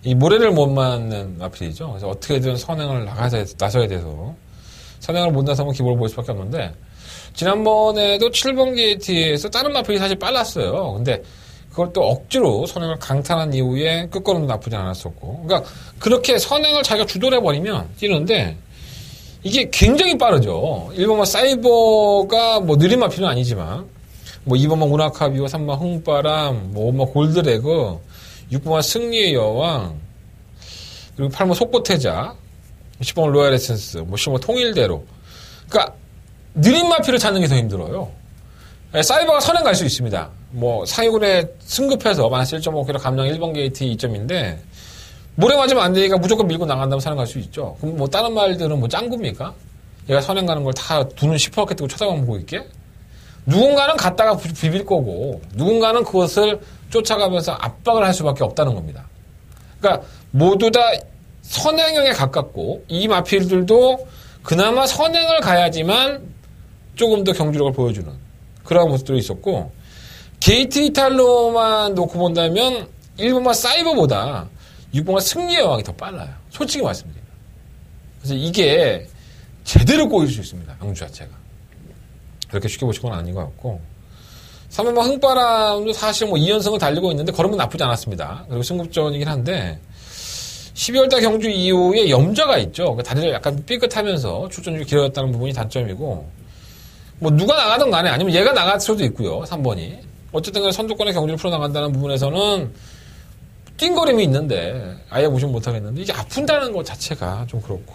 C: 이 모래를 못 맞는 마필이죠. 그래서 어떻게든 선행을 나서야 돼서 선행을 못 나서면 기복을 보일 수밖에 없는데 지난번에도 7번 게이트에서 다른 마필이 사실 빨랐어요. 근데 그걸 또 억지로 선행을 강탈한 이후에 끝걸음도 나쁘지 않았었고 그러니까 그렇게 선행을 자기가 주도를 해버리면 뛰는데 이게 굉장히 빠르죠. 1번만 사이버가 느린 마필은 아니지만 2번만 우나카비오, 3번 흥바람, 5번 골드레그, 6번만 승리의 여왕, 그리고 8번 속보태자, 10번 로얄 에센스, 10번 통일대로. 그러니까 느린 마필을 찾는 게 더 힘들어요. 사이버가 선행 갈 수 있습니다. 상위군에 승급해서 마이너스 1.5km 감량 1번 게이트 2점인데 모래 맞으면 안 되니까 무조건 밀고 나간다면 선행 갈 수 있죠. 그럼 다른 말들은 짱구입니까? 얘가 선행 가는 걸 다 두 눈 시퍼렇게 뜨고 쳐다만 보고 있게? 누군가는 갔다가 비빌 거고 누군가는 그것을 쫓아가면서 압박을 할 수밖에 없다는 겁니다. 그러니까 모두 다 선행형에 가깝고 이 마필들도 그나마 선행을 가야지만 조금 더 경주력을 보여주는 그런 모습들이 있었고 게이트 이탈로만 놓고 본다면 1번만 사이버보다 6번만 승리의 여왕이 더 빨라요. 솔직히 말씀드립니다. 그래서 이게 제대로 꼬일 수 있습니다. 경주 자체가. 그렇게 쉽게 보실 건 아닌 것 같고 3번만 흥바람도 사실 2연승을 달리고 있는데 걸으면 나쁘지 않았습니다. 그리고 승급전이긴 한데 12월달 경주 이후에 염좌가 있죠. 다리를 약간 삐끗하면서 출전율이 길어졌다는 부분이 단점이고 뭐 누가 나가든 간에 아니면 얘가 나갈 수도 있고요. 3번이. 어쨌든 간에 선두권의 경주를 풀어나간다는 부분에서는 띵거림이 있는데 아예 무시 못하겠는데 이게 아픈다는 것 자체가 좀 그렇고.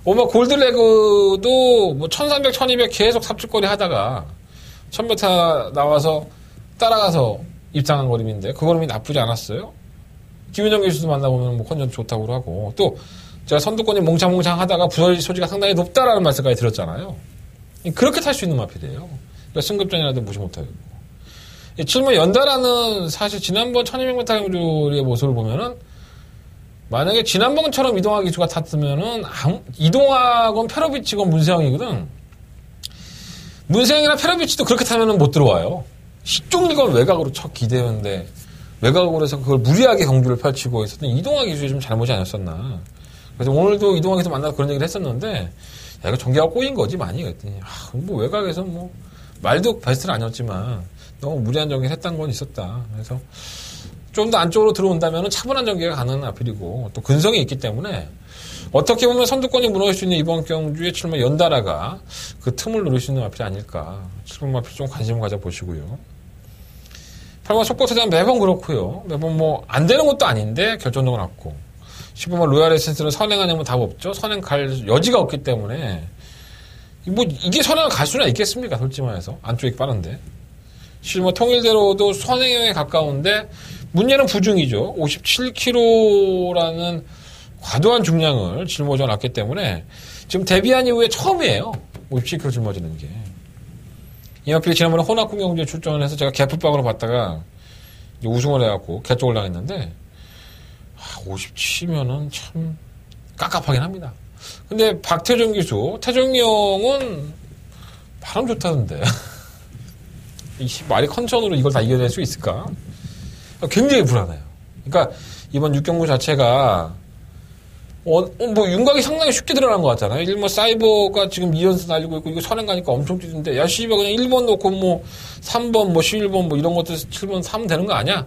C: 뭐 골드레그도 뭐 1300, 1200 계속 삽질거리 하다가 1000m 나와서 따라가서 입장한 거림인데 그 거림이 나쁘지 않았어요. 김윤정 교수도 만나보면 뭐 컨디션 좋다고 하고 또 제가 선두권이 몽창몽창 하다가 부서질 소지가 상당히 높다라는 말씀까지 들었잖아요. 그렇게 탈 수 있는 마필이에요. 그러니까 승급전이라도 무시 못하겠고. 7번 연달아는 사실 지난번 1200m 경주의 모습을 보면은 만약에 지난번처럼 이동학 기수가 탔으면은 이동학은 페로비치건 문세영이거든. 문세영이나 페로비치도 그렇게 타면은 못 들어와요. 시종리건 외곽으로 첫 기대였는데 외곽으로 해서 그걸 무리하게 경주를 펼치고 있었던 이동학 기수의 좀 잘못이 아니었었나. 그래서 오늘도 이동학 기수 만나서 그런 얘기를 했었는데 야, 이거 전개가 꼬인 거지 많이 그랬더니 뭐 외곽에서 뭐 말도 베스트는 아니었지만 너무 무리한 전개를 했다는 건 있었다. 그래서 좀 더 안쪽으로 들어온다면 차분한 전개가 가능한 아필이고 또 근성이 있기 때문에 어떻게 보면 선두권이 무너질 수 있는 이번 경주에 7번 연달아가 그 틈을 노릴 수 있는 아필이 아닐까. 7번 아필 좀 관심을 가져보시고요. 8번 속보차장 매번 그렇고요. 매번 뭐 안 되는 것도 아닌데 결정적으로 낮고 15번 로얄 에센스는 선행하냐면 답 없죠. 선행 갈 여지가 없기 때문에 뭐 이게 선행을 갈 수는 있겠습니까? 솔직히 말해서 안쪽이 빠른데 15번 통일대로도 선행에 가까운데 문제는 부중이죠. 57kg라는 과도한 중량을 짊어져 놨기 때문에 지금 데뷔한 이후에 처음이에요. 57kg 짊어지는 게. 이마필이 지난번에 호나쿠 경주에 출전을 해서 제가 개풀빵으로 봤다가 우승을 해갖고 개쪽을 당했는데 57이면은 참 깝깝하긴 합니다. 근데 박태종 기수, 태종이 형은 바람 좋다던데. 말이 컨디션으로 이걸 다 이겨낼 수 있을까? 굉장히 불안해요. 그러니까 이번 6경주 자체가 뭐 윤곽이 상당히 쉽게 드러난 것 같잖아요. 1번 사이버가 지금 2연승 날리고 있고 이거 선행 가니까 엄청 뛰는데 야 씨발 그냥 1번 놓고 뭐 3번 뭐 11번 뭐 이런 것도 7번 3 되는 거 아니야?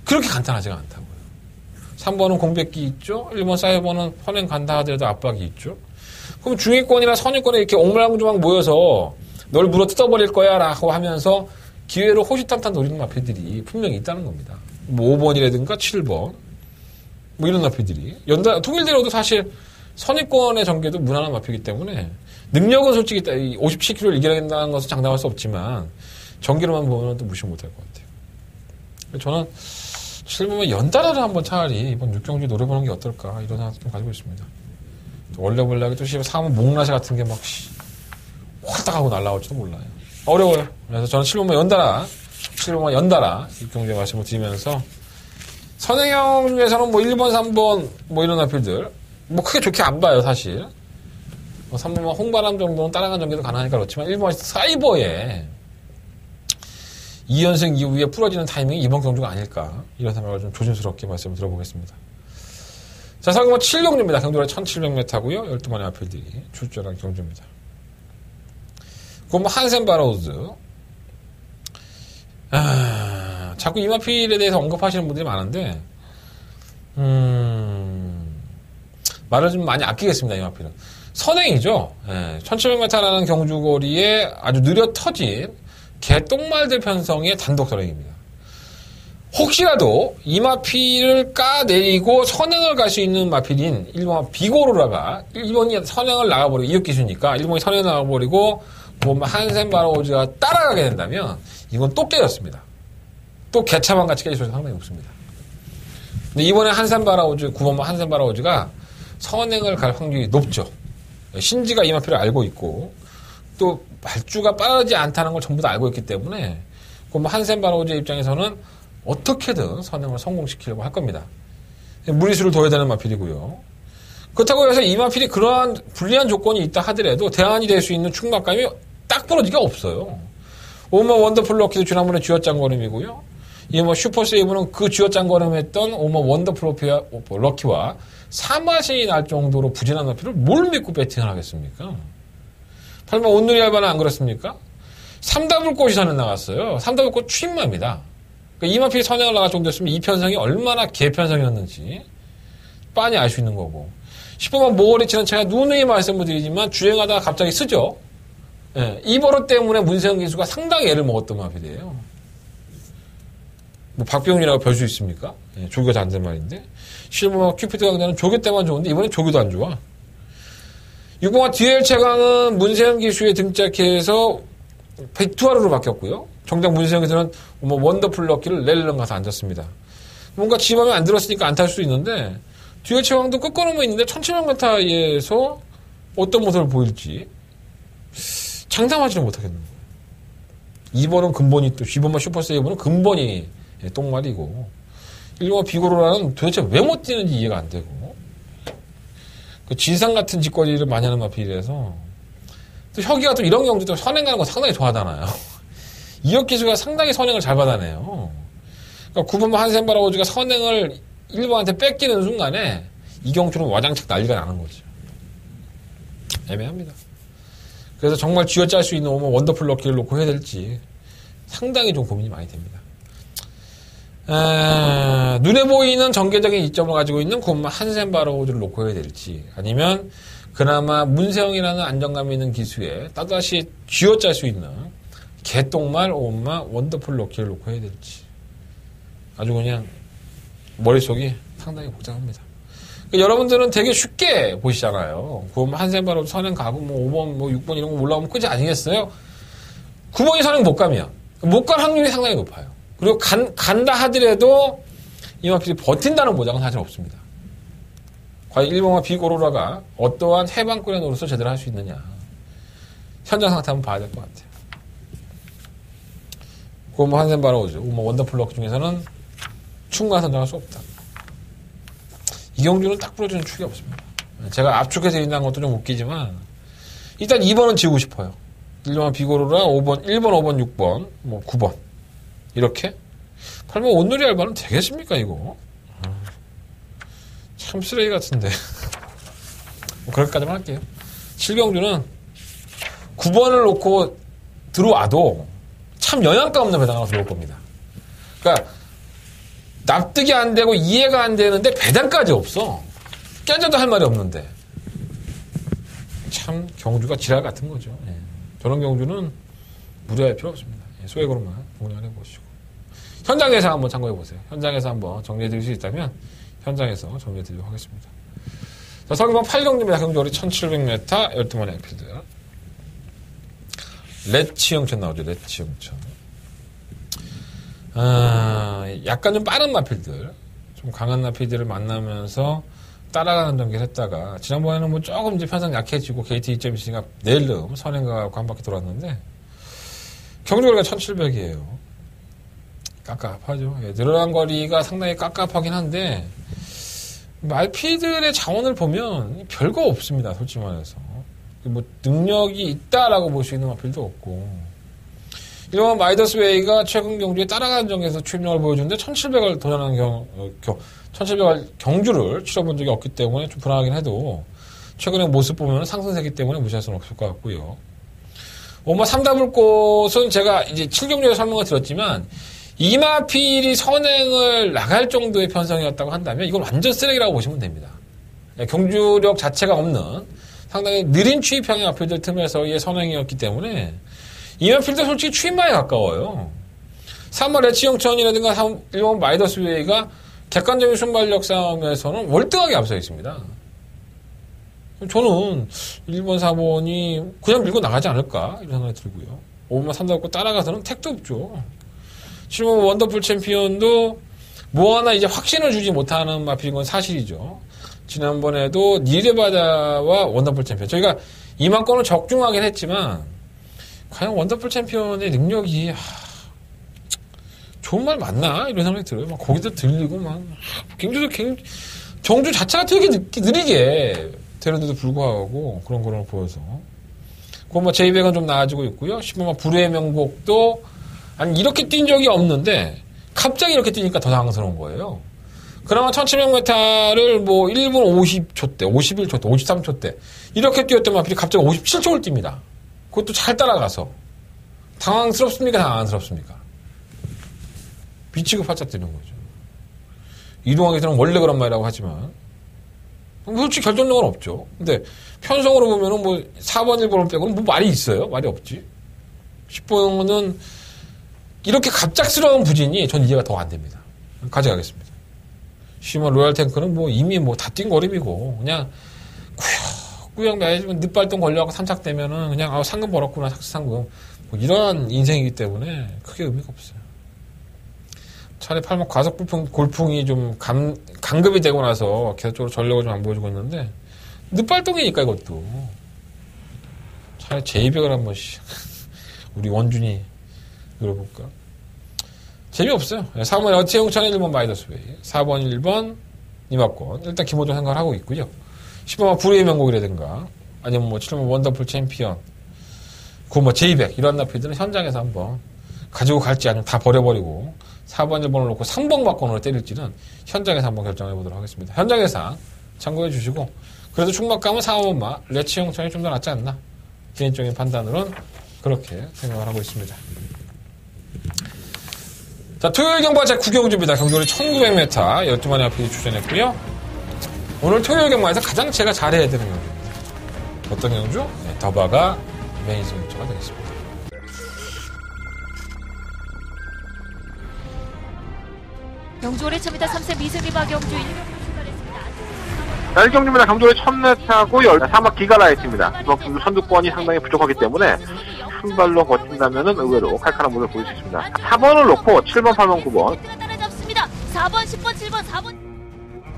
C: 그렇게 간단하지가 않다고요. 3번은 공백기 있죠. 1번 사이버는 선행 간다 하더라도 압박이 있죠. 그럼 중위권이나 선위권에 이렇게 옹물랑주막 모여서 널 물어 뜯어버릴 거야 라고 하면서 기회로 호시탐탐 노리는 마필들이 분명히 있다는 겁니다. 뭐 5번이라든가 7번 뭐 이런 마필들이 통일대로도 사실 선위권의 전개도 무난한 마필이기 때문에 능력은 솔직히 57kg를 이겨낸다는 것은 장담할 수 없지만 전개로만 보면 또 무시 못할 것 같아요. 저는 7번은 연달아를 한번 차라리 이번 6경주 노려보는 게 어떨까 이런 생각도 좀 가지고 있습니다. 원래 몰라게 또 3번 목라시 같은 게 막 홀딱 하고 날라올지도 몰라요. 어려워요. 그래서 저는 7번만 연달아 6경주에 말씀을 드리면서 선행형 중에서는 뭐 1번, 3번 뭐 이런 아필들 뭐 크게 좋게 안 봐요 사실. 뭐 3번만 홍바람 정도는 따라간 전개도 가능하니까 그렇지만 1번 사이버에 2연승 이후에 부러지는 타이밍이 이번 경주가 아닐까 이런 생각을 좀 조심스럽게 말씀을 들어보겠습니다. 자, 상금은 7경주입니다. 경주가 1700m고요. 12만의 아필들이 출전한 경주입니다. 그럼 한센 바로우즈 자꾸 이마필에 대해서 언급하시는 분들이 많은데 말을 좀 많이 아끼겠습니다. 이마필은 선행이죠. 1700m라는 경주거리에 아주 느려 터진 개똥말들 편성의 단독 선행입니다. 혹시라도 이마필을 까내리고 선행을 갈 수 있는 마필인 1번 비고로라가 1번이 선행을 나가버리고 이웃기수니까 1번이 선행을 나가버리고 한센 바로우즈가 따라가게 된다면 이건 또 깨졌습니다. 또 개차만 같이 깨질 소리가 상당히 높습니다. 근데 이번에 한센 바로우즈 9번 한센 바로우즈가 선행을 갈 확률이 높죠. 신지가 이마필을 알고 있고 또 발주가 빠르지 않다는 걸 전부 다 알고 있기 때문에 한센 바로우즈 입장에서는 어떻게든 선행을 성공시키려고 할 겁니다. 무리수를 둬야 되는 마필이고요. 그렇다고 해서 이 마필이 그러한 불리한 조건이 있다 하더라도 대안이 될 수 있는 충막감이 딱 부러지가 없어요. 오마 원더풀 럭키도 지난번에 쥐어짠 걸음이고요. 이 슈퍼 세이브는 그 쥐어짠 걸음했던 오마 원더풀 럭키와 사맛이 날 정도로 부진한 마필을 뭘 믿고 배팅을 하겠습니까? 8번 온누리 알바는 안 그렇습니까? 3더블꽃이 선행 나갔어요. 3더블꽃 추임마입니다. 그러니까 이 마필이 선행을 나갈 정도였으면 이 편성이 얼마나 개편성이었는지 빤히 알 수 있는 거고 10번만 모거리 치는 제가 누누이 말씀을 드리지만 주행하다가 갑자기 쓰죠. 예, 이 버릇 때문에 문세영 기수가 상당히 애를 먹었던 마필이에요. 뭐 박병훈이라고 별 수 있습니까? 예, 조교가 잘 안 된 말인데. 실버와 큐피드 강자는 조교 때만 좋은데 이번엔 조교도 안 좋아. 6번화 DL 최강은 문세영 기수에 등짝해서 백투하루로 바뀌었고요. 정작 문세영 기수는 뭐 원더풀 럭키를 렐름 가서 앉았습니다. 뭔가 지맘에 안 들었으니까 안 탈 수도 있는데 DL 최강도 끝걸음은 있는데 1700m에서 어떤 모습을 보일지 장담하지는 못하겠는 거예요. 2번은 근본이 또 12번만 슈퍼세이브는 근본이 똥말이고 1번은 비고로라는 도대체 왜 못 뛰는지 이해가 안 되고 그 진상 같은 짓거리를 많이 하는 마필이라서 또 혁이가 또 이런 경우도 선행 가는 거 상당히 좋아하잖아요. 이혁 기수가 상당히 선행을 잘 받아내요. 그러니까 9번 한센바라우즈가 선행을 1번한테 뺏기는 순간에 이경주는 와장창 난리가 나는 거죠. 애매합니다. 그래서 정말 쥐어짤 수 있는 오면 원더풀 럭키를 놓고 해야 될지 상당히 좀 고민이 많이 됩니다. 눈에 보이는 전개적인 이점을 가지고 있는 곰마 한센바로우즈를 놓고 해야 될지 아니면 그나마 문세영이라는 안정감 있는 기수에 또다시 쥐어짤 수 있는 개똥말 오마 원더풀 럭키를 놓고 해야 될지 아주 그냥 머릿속이 상당히 복잡합니다. 그러니까 여러분들은 되게 쉽게 보시잖아요. 곰마 한센바로우즈 선행 가고 뭐 5번 뭐 6번 이런 거 올라오면 끝이 아니겠어요? 9번이 선행 못 가면 못 갈 확률이 상당히 높아요. 그리고 간다 하더라도 이 마필이 버틴다는 보장은 사실 없습니다. 과연 1번과 비고로라가 어떠한 해방꾼의 노릇을 제대로 할 수 있느냐. 현장 상태 한번 봐야 될 것 같아요. 고모 한센바로우즈, 원더풀 럭키 중에서는 충분한 선정할 수 없다. 이경주는 딱 부러지는 축이 없습니다. 제가 압축해서 인한 것도 좀 웃기지만 일단 2번은 지우고 싶어요. 1번 비고로라 5번, 1번, 5번, 6번, 뭐 9번. 이렇게? 설마 온누리 알바는 되겠습니까, 이거? 참 쓰레기 같은데. 뭐 그럴까지만 할게요. 칠경주는 9번을 놓고 들어와도 참 영양가 없는 배당 하나 들어올 겁니다. 그러니까 납득이 안 되고 이해가 안 되는데 배당까지 없어. 깨져도 할 말이 없는데. 참 경주가 지랄 같은 거죠. 예. 저런 경주는 무리할 필요 없습니다. 예, 소액으로만 공략을 해보시고. 현장에서 한번 참고해보세요. 현장에서 한번 정리해드릴 수 있다면 현장에서 정리해드리도록 하겠습니다. 자, 성경 8경주입니다. 경주거리 1700m 12마리 앵필드. 레치영천 나오죠. 레치영천. 약간 좀 빠른 마필들, 좀 강한 마필들을 만나면서 따라가는 전개를 했다가 지난번에는 뭐 조금 이제 편성 약해지고 게이트 2.2가 내일름 선행가고 한 바퀴 돌았는데 경주거리가 1700이에요. 깝깝하죠. 예, 늘어난 거리가 상당히 깝깝하긴 한데 말피들의 자원을 보면 별거 없습니다. 솔직히 말해서 뭐 능력이 있다라고 볼 수 있는 마필도 없고 일본 마이더스웨이가 최근 경주에 따라가는 정에서 출력을 보여주는데 1700을 도전하는 1700을 경주를 치러본 적이 없기 때문에 좀 불안하긴 해도 최근의 모습 보면 상승세기 때문에 무시할 수는 없을 것 같고요. 뭐 3답을 곳은 제가 이제 7경주에 설명을 드렸지만 이마필이 선행을 나갈 정도의 편성이었다고 한다면 이건 완전 쓰레기라고 보시면 됩니다. 경주력 자체가 없는 상당히 느린 추입형의 마필들 틈에서의 선행이었기 때문에 이마필도 솔직히 추입만에 가까워요. 3번 레치영천이라든가 1번 마이더스웨이가 객관적인 순발력 싸움에서는 월등하게 앞서 있습니다. 저는 1번, 4번이 그냥 밀고 나가지 않을까 이런 생각이 들고요. 5번만 3도 따라가서는 택도 없죠. 7번 원더풀 챔피언도 뭐 하나 이제 확신을 주지 못하는 마필인 건 사실이죠. 지난번에도 니르바다와 원더풀 챔피언. 저희가 이만권을 적중하긴 했지만 과연 원더풀 챔피언의 능력이 좋은 말 맞나? 이런 생각이 들어요. 막 거기서 들리고 막 정주 자체가 되게 느리게 되는데도 불구하고 그런 거를 보여서 그건 뭐 제200은 좀 나아지고 있고요. 10번 불후의 명곡도 아니 이렇게 뛴 적이 없는데 갑자기 이렇게 뛰니까 더 당황스러운 거예요. 그나마 1700m를 뭐 1분 50초 때, 51초 때, 53초 때 이렇게 뛰었던 마필이 갑자기 57초를 뜁니다. 그것도 잘 따라가서 당황스럽습니까? 당황스럽습니까? 미치고 팔짝 뛰는 거죠. 이동하기 전에 원래 그런 말이라고 하지만 솔직히 결정력은 없죠. 근데 편성으로 보면은 뭐 4번, 1번을 빼고는 뭐 말이 있어요? 말이 없지. 10번은 이렇게 갑작스러운 부진이 전 이해가 더 안 됩니다. 가져가겠습니다. 시마 로얄 탱크는 뭐 이미 뭐 다 뛴 거림이고 그냥 꾸역꾸역 매지면 늦발동 걸려갖고 삼착되면은 그냥 상금 벌었구나 상금 뭐 이런 인생이기 때문에 크게 의미가 없어요. 차라리 팔목 과속 골풍이 좀 강급이 되고 나서 계속적으로 전력을 좀 안 보여주고 있는데 늦발동이니까 이것도 차라리 제200을 한 번씩 우리 원준이 들어볼까? 재미없어요. 3번 어치용찬의 1번 마이너스웨이 4번 1번 이막권 일단 기본적으로 생각을 하고 있고요. 10번 불의의 명곡이라든가 아니면 뭐 7번 원더풀 챔피언 9번 뭐 제200 이런 나피들은 현장에서 한번 가지고 갈지 아니면 다 버려버리고 4번 1번을 놓고 3번 막권으로 때릴지는 현장에서 한번 결정해 보도록 하겠습니다. 현장 예상 참고해 주시고 그래도 충막감은 4번마 레치용찬이 좀 더 낫지 않나 개인적인 판단으로는 그렇게 생각을 하고 있습니다. 자, 토요일 경마 제9경주입니다. 경주는 1900m 12마리 앞에 출전했고요. 오늘 토요일 경마에서 가장 제가 잘해야 되는 경주입니다. 어떤 경주? 네, 더바가 메인 승부처가 되겠습니다.
D: 경주 올해 첨이다 3세 미승리마 경주 1경주 출발했습니다.
A: 1경주입니다. 경주의 1000m고 3막 기가라이트입니다. 이번 경주 선두권이 상당히 부족하기 때문에 한 발로 버틴다면 의외로 칼칼한 모습을 보일 수 있습니다. 4번을 놓고 7번, 8번, 9번
D: 따라잡습니다. 4번, 10번, 7번, 4번.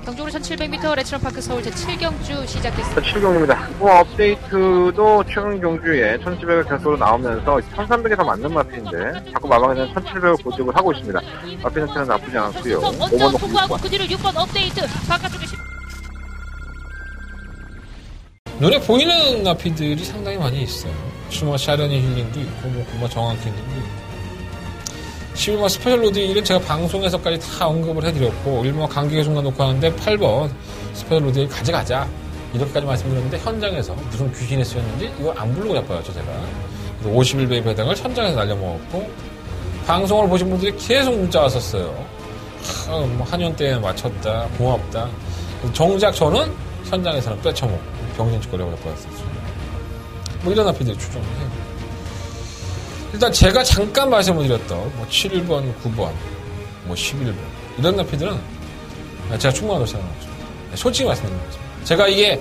D: 경주로 1700m 레츠런파크 서울 제7경주 시작됐습니다.
A: 7경주입니다. 이번 업데이트도 최근 경주에 1700을 계속으로 나오면서 1300에 더 맞는 마피인데 자꾸 마방에는 1700을 고집을 하고 있습니다. 마피 상태는 나쁘지 않고요.
D: 먼저
A: 5번 놓고
D: 통과하고
A: 6번.
D: 그 뒤로 6번 업데이트 바깥쪽에
C: 눈에 보이는 나피들이 상당히 많이 있어요. 7번 샤련이 힐링도 있고 뭐 9번 정확 힐링도 있고 11번 스페셜 로드 1은 제가 방송에서까지 다 언급을 해드렸고 1번 강기계 순간 녹화하는데 8번 스페셜 로드 1 가져가자 이렇게까지 말씀드렸는데 현장에서 무슨 귀신에 쓰였는지 이걸 안 부르고 잡아였죠 제가. 51배의 배당을 현장에서 날려먹었고 방송을 보신 분들이 계속 문자 왔었어요. 뭐 한연대에 맞췄다 고맙다. 정작 저는 현장에서는 빼쳐먹고 병신짓거리하고 잡아였었죠. 뭐 이런 앞이들이 추정을 해요. 일단 제가 잠깐 말씀을 드렸던 뭐 7번, 9번, 뭐 11번 이런 나피들은 제가 충분하다고 생각하죠. 솔직히 말씀드립니다. 제가 이게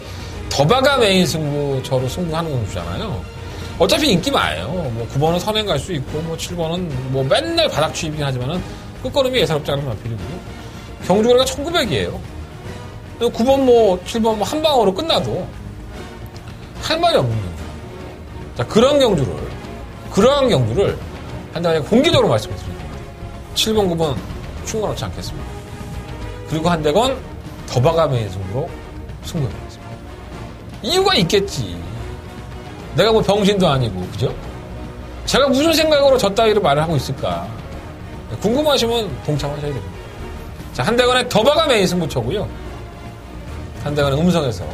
C: 더바가 메인 승부처로 승부하는 경주잖아요. 어차피 인기 많아요. 뭐 9번은 선행 갈 수 있고 뭐 7번은 뭐 맨날 바닥 취입이긴 하지만은 끝걸음이 예사롭지 않은 나피이고요. 경주거리가 1900이에요. 9번 뭐 7번 뭐 한 방으로 끝나도 할 말이 없는 경주. 자, 그러한 경주를 한다면 공개적으로 말씀을 드립니다. 7번, 9번 충분하지 않겠습니다. 그리고 한 대건 더바가 메인 승부로 승부해보겠습니다. 이유가 있겠지. 내가 뭐 병신도 아니고, 그죠? 제가 무슨 생각으로 저 따위를 말을 하고 있을까? 궁금하시면 동참하셔야 됩니다. 자, 한 대건의 더바가 메인 승부처고요. 한 대건의 음성에서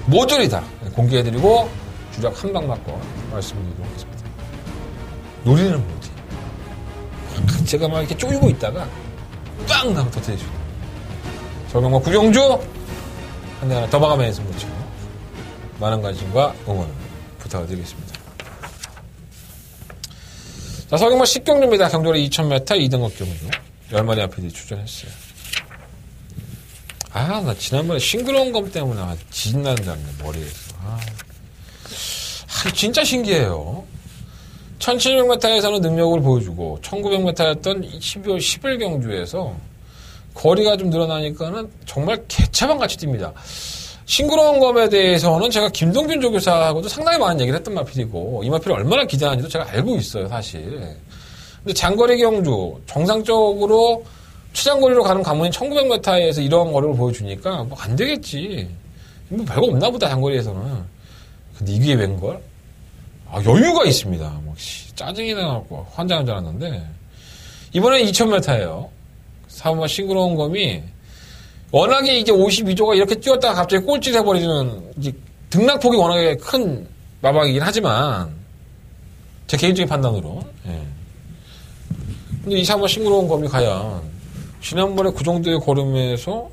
C: 모조리 다 공개해드리고 주력 한 방 맞고 말씀드리도록 하겠습니다. 노리는 뭐지? 제가 막 이렇게 쪼이고 있다가 빵! 하고 터뜨려주죠. 저는 뭐 구경주 한 대가나 더 봐가면서 승부처 많은 관심과 응원을 부탁드리겠습니다. 자, 서경마 10경주입니다. 경주로 2000m 2등급 경주 10마리 앞에 출전했어요. 나 지난번에 싱그러운 검 때문에 진나는 줄 알았네, 머리에서. 진짜 신기해요. 1700m에서는 능력을 보여주고 1900m였던 12월 10일 경주에서 거리가 좀 늘어나니까는 정말 개차반같이 뜁니다. 싱그러운 검에 대해서는 제가 김동균 조교사하고도 상당히 많은 얘기를 했던 마필이고 이 마필을 얼마나 기대하는지도 제가 알고 있어요, 사실. 근데 장거리 경주 정상적으로 최장거리로 가는 관문인 1900m에서 이런 거리를 보여주니까 뭐 안 되겠지. 뭐 별거 없나 보다, 장거리에서는. 근데 이게 웬걸? 여유가 있습니다. 막 짜증이 나갖고 환장한 줄 알았는데 이번엔 2000m예요. 4번마 싱그러운 검이 워낙에 이게 52조가 이렇게 뛰었다가 갑자기 꼴찌를 해버리는 이제 등락폭이 워낙에 큰 마방이긴 하지만 제 개인적인 판단으로. 예. 근데 이 4번마 싱그러운 검이 과연 지난번에 그 정도의 걸음에서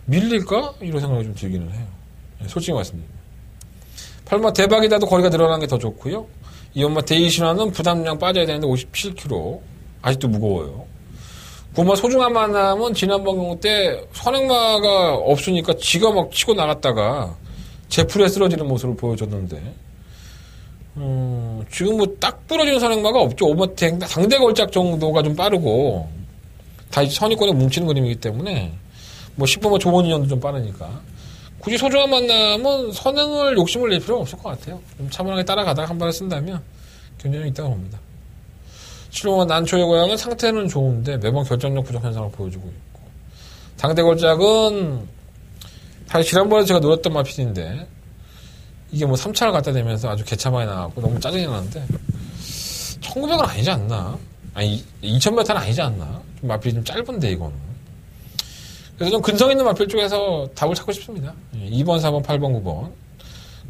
C: 밀릴까? 이런 생각이 좀 들기는 해요. 솔직히 말씀드립니다. 8번 대박이다도 거리가 늘어나는 게 더 좋고요. 이번마 데이시나는 부담량 빠져야 되는데 57kg. 아직도 무거워요. 9번 소중한 만남은 지난번 경우 때 선행마가 없으니까 지가 막 치고 나갔다가 제풀에 쓰러지는 모습을 보여줬는데 지금 뭐 딱 부러지는 선행마가 없죠. 5번 상대 걸작 정도가 좀 빠르고 다 선의권에 뭉치는 그림이기 때문에 뭐 10번 조원 인연도 좀 빠르니까 굳이 소중한 만남은 선행을 욕심을 낼 필요는 없을 것 같아요. 좀 차분하게 따라가다가 한 발을 쓴다면 굉장히 있다고 봅니다. 7번 난초의 고향은 상태는 좋은데 매번 결정력 부족 현상을 보여주고 있고 상대 걸작은 사실 지난번에 제가 노렸던 마필인데 이게 뭐 3차를 갖다 대면서 아주 개차만이 나왔고 너무 짜증이 나는데 1900은 아니지 않나? 아니 2000m는 아니지 않나? 좀 마필이 좀 짧은데 이거는. 그래서 좀 근성 있는 마필 쪽에서 답을 찾고 싶습니다. 2번, 4번, 8번, 9번.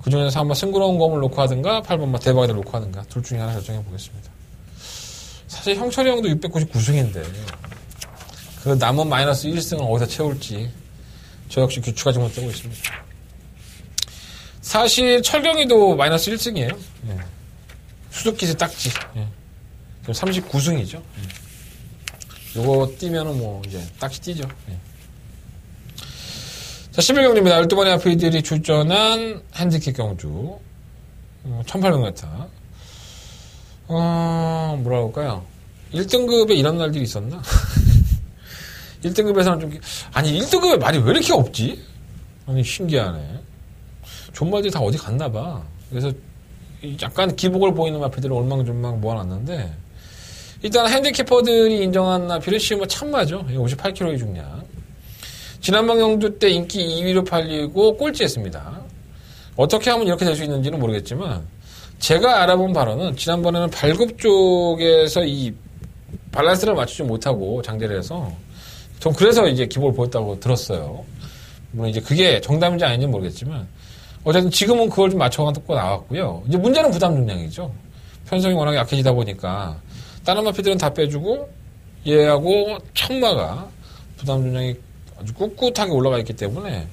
C: 그 중에서 한번 싱그러운 검을 놓고 하든가 8번 대박이를 놓고 하든가 둘 중에 하나 결정해 보겠습니다. 사실 형철이 형도 699승인데 그 남은 마이너스 1승을 어디서 채울지 저 역시 규추가 지금 뜨고 있습니다. 사실 철경이도 마이너스 1승이에요. 예. 수수께끼 딱지. 예. 39승이죠. 예. 요거 뛰면은 뭐 이제 딱지 뛰죠. 예. 자, 11경주입니다. 12번의 아피들이 출전한 핸디캡 경주 1800m. 뭐라 할까요? 1등급에 이런 날들이 있었나? 1등급에서는 좀, 아니, 1등급에 말이 왜 이렇게 없지? 아니, 신기하네. 존말들이 다 어디 갔나봐. 그래서 약간 기복을 보이는 마피들을 얼망졸망 모아놨는데, 일단 핸디캐퍼들이 인정한 마피를 쉬우면 참마죠. 58kg의 중량. 지난번 경주 때 인기 2위로 팔리고 꼴찌했습니다. 어떻게 하면 이렇게 될 수 있는지는 모르겠지만, 제가 알아본 바로는 지난번에는 발굽 쪽에서 이 밸런스를 맞추지 못하고 장대를 해서 전 그래서 이제 기복을 보였다고 들었어요. 물론 이제 그게 정답인지 아닌지 모르겠지만 어쨌든 지금은 그걸 좀 맞춰갖고 나왔고요. 이제 문제는 부담 중량이죠. 편성이 워낙에 약해지다 보니까 다른 마피들은 다 빼주고 얘하고 천마가 부담 중량이 아주 꿋꿋하게 올라가 있기 때문에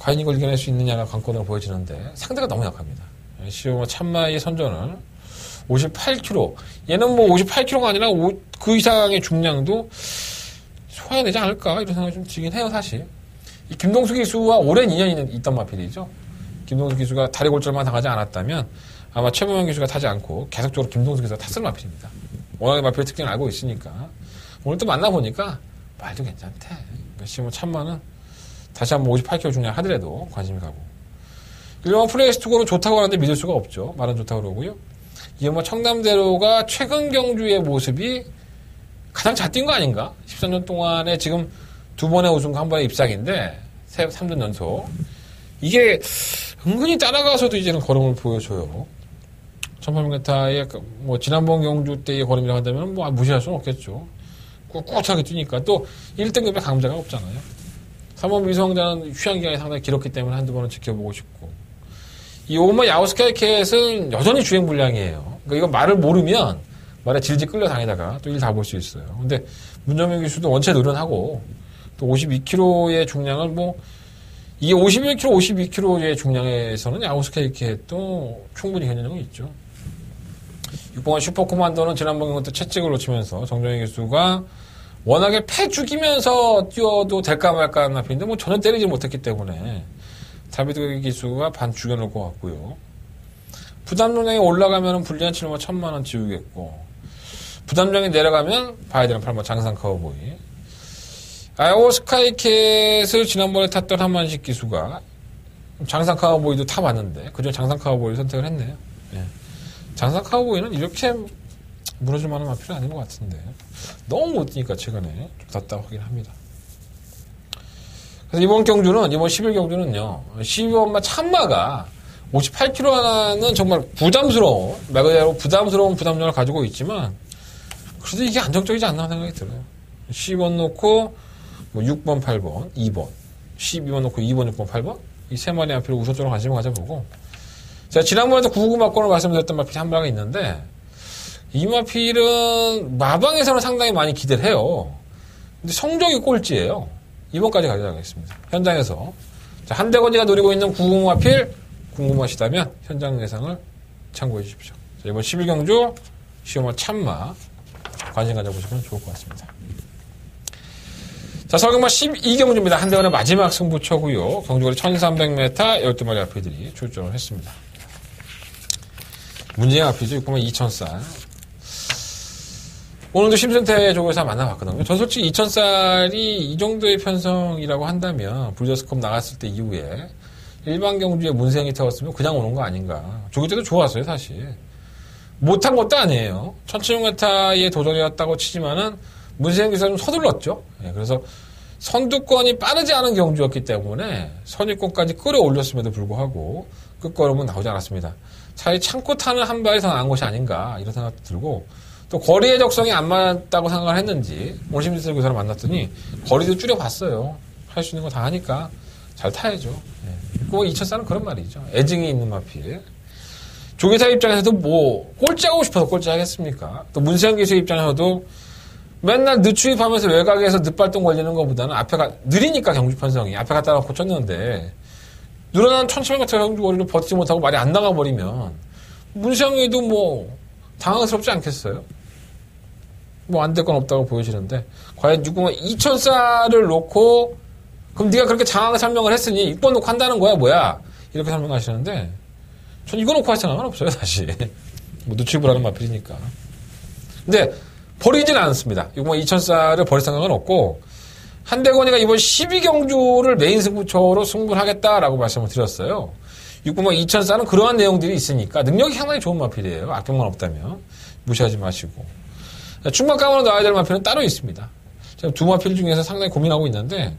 C: 과연 이걸 이겨낼 수 있느냐가 관건으로 보여지는데 상대가 너무 약합니다. 시오마 참마의 선전을 58kg. 얘는 뭐 58kg가 아니라 그 이상의 중량도 소화해내지 않을까 이런 생각이 좀 들긴 해요, 사실. 이 김동수 기수와 오랜 인연이 있던 마필이죠. 김동수 기수가 다리 골절만 당하지 않았다면 아마 최범현 기수가 타지 않고 계속적으로 김동수 기수가 탔을 마필입니다. 워낙에 마필의 특징을 알고 있으니까. 오늘 또 만나보니까 말도 괜찮대. 그러니까 시오마 참마는 다시 한번 58kg 중량 하더라도 관심이 가고. 일반 플레이스토어는 좋다고 하는데 믿을 수가 없죠. 말은 좋다고 그러고요. 이게 뭐 청담대로가 최근 경주의 모습이 가장 잘 뛴 거 아닌가? 13년 동안에 지금 2번의 우승과 1번의 입상인데 3전 연속. 이게 은근히 따라가서도 이제는 걸음을 보여줘요. 1800m의 뭐 지난번 경주 때의 걸음이라고 한다면 뭐 무시할 수는 없겠죠. 꿋꿋하게 뛰니까 또 1등급의 강자가 없잖아요. 3번 미성장은 휴양기간이 상당히 길었기 때문에 한두 번은 지켜보고 싶고. 이 오마 야우스카이캣은 여전히 주행불량이에요. 그러니까 이거 말을 모르면 말에 질질 끌려다니다가 또 일 다 볼 수 있어요. 근데 문정민 기수도 원체 노련하고 또 52kg의 중량을 뭐 이게 51kg, 52kg의 중량에서는 야우스카이캣도 충분히 견뎌내고 있죠. 6번 슈퍼코만도는 지난번 경기 때 채찍을 놓치면서 정정희 기수가 워낙에 패 죽이면서 뛰어도 될까 말까 하는 앞인데 뭐 전혀 때리지 못했기 때문에 다비드 기수가 반 죽여놓을 것 같고요. 부담량이 올라가면 불리한 7만 1000만원 지우겠고 부담량이 내려가면 봐야 되는 8만 장상 카우보이. 아이오 스카이캣을 지난번에 탔던 한만식 기수가 장상 카우보이도 타봤는데 그중에 장상 카우보이를 선택을 했네요. 네. 장상 카우보이는 이렇게 무너질 만한 마필은 아닌 것 같은데 너무 못 뛰니까 최근에 좀 답답하긴 합니다. 그래서 이번 경주는 이번 11경주는요 12번마 참마가 58kg 하나는 정말 부담스러운 말 그대로 부담스러운 부담량을 가지고 있지만 그래도 이게 안정적이지 않나 생각이 들어요. 12번 놓고 뭐 6번, 8번, 2번 12번 놓고 2번, 6번, 8번 이 세 마리 마필을 우선적으로 관심을 가져보고 제가 지난번에도 99 마건을 말씀드렸던 마필이 한 마리가 있는데 이 마필은 마방에서는 상당히 많이 기대를 해요. 근데 성적이 꼴찌예요. 2번까지 가져가겠습니다. 현장에서. 자, 한대건이가 노리고 있는 905마필 궁금하시다면 현장 예상을 참고해 주십시오. 자, 이번 11경주 시험을 참마 관심 가져보시면 좋을 것 같습니다. 자, 서경마 12경주입니다. 한대건의 마지막 승부처고요. 경주거리 1300m 12마리 앞이들이 출전을 했습니다. 문제의 앞이죠. 6번만 2000살. 오늘도 심순태 조교사 만나봤거든요. 전 솔직히 2000살이 이 정도의 편성이라고 한다면 브리더스컵 나갔을 때 이후에 일반 경주에 문생이 태웠으면 그냥 오는 거 아닌가. 조교 때도 좋았어요, 사실. 못한 것도 아니에요. 1700m의 도전이었다고 치지만은 문생 기사 좀 서둘렀죠. 네, 그래서 선두권이 빠르지 않은 경주였기 때문에 선두권까지 끌어올렸음에도 불구하고 끝걸음은 나오지 않았습니다. 차라리 참고 타는 한 발이 더 나은 것이 아닌가 이런 생각도 들고 또 거리의 적성이 안 맞다고 생각을 했는지 오늘 심지어 교사를 만났더니 거리도 줄여봤어요. 할 수 있는 거 다 하니까 잘 타야죠. 네. 그 2000살은 그런 말이죠. 애증이 있는 마필. 조교사 입장에서도 뭐 꼴찌하고 싶어서 꼴찌하겠습니까? 또 문세영 기수 입장에서도 맨날 늦추입하면서 외곽에서 늦발동 걸리는 것보다는 앞에가 느리니까 경주 편성이 앞에 갖다가 고쳤는데 늘어난 1700m 경주 거리를 버티지 못하고 말이 안 나가버리면 문세영이도 뭐 당황스럽지 않겠어요? 뭐 안 될 건 없다고 보여지는데 과연 2000살을 놓고 그럼 네가 그렇게 장황하게 설명을 했으니 6번 놓고 한다는 거야 뭐야 이렇게 설명하시는데 전 이거 놓고 할 생각은 없어요 사실. 뭐 늦추입을 하는 마필이니까. 근데 버리진 않습니다. 2000살을 버릴 생각은 없고 한대건이가 이번 12경주를 메인 승부처로 승부를 하겠다라고 말씀을 드렸어요. 2000살은 그러한 내용들이 있으니까 능력이 상당히 좋은 마필이에요. 악병만 없다면 무시하지 마시고. 중간감으로 나와야 될 마필은 따로 있습니다. 제가 두 마필 중에서 상당히 고민하고 있는데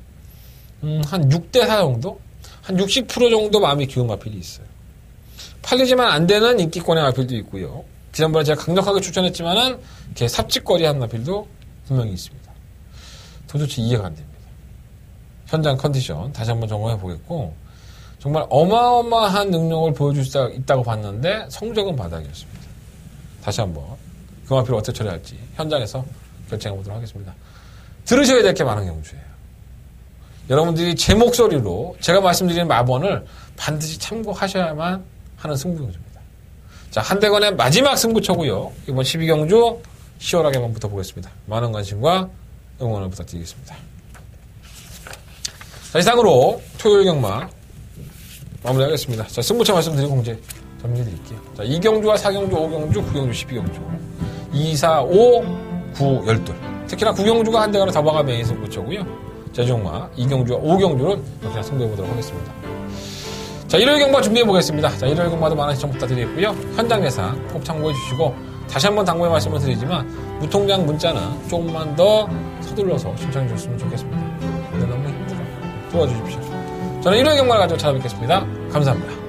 C: 한 6대4 정도? 한 60% 정도 마음이 기운 마필이 있어요. 팔리지만 안 되는 인기권의 마필도 있고요. 지난번에 제가 강력하게 추천했지만은 이렇게 삽질거리한 마필도 분명히 있습니다. 도대체 이해가 안 됩니다. 현장 컨디션 다시 한번 점검해 보겠고 정말 어마어마한 능력을 보여줄 수 있다고 봤는데 성적은 바닥이었습니다. 다시 한번 그 마필을 어떻게 처리할지 현장에서 결정해 보도록 하겠습니다. 들으셔야 될 게 많은 경주예요. 여러분들이 제 목소리로 제가 말씀드리는 마번을 반드시 참고하셔야만 하는 승부경주입니다. 자, 한대건의 마지막 승부처고요. 이번 12경주 시원하게 한번 붙어보겠습니다. 많은 관심과 응원을 부탁드리겠습니다. 자, 이상으로 토요일 경마 마무리하겠습니다. 자, 승부처 말씀드리고 이제 정리해드릴게요. 자, 2경주와 4경주, 5경주, 9경주, 12경주 2, 4, 5, 9, 12 특히나 9경주가 한대건의 더바가 메인 승부처고요. 제종마 2경주와 5경주는 역시나 승부해보도록 하겠습니다. 자, 일요일 경마 준비해보겠습니다. 자, 일요일 경마도 많은 시청 부탁드리겠고요. 현장 예상 꼭 참고해주시고 다시 한번 당부의 말씀을 드리지만 무통장 문자는 조금만 더 서둘러서 신청해 주셨으면 좋겠습니다. 오늘 너무 힘들어요. 도와주십시오. 저는 일요일 경마를 가지고 찾아뵙겠습니다. 감사합니다.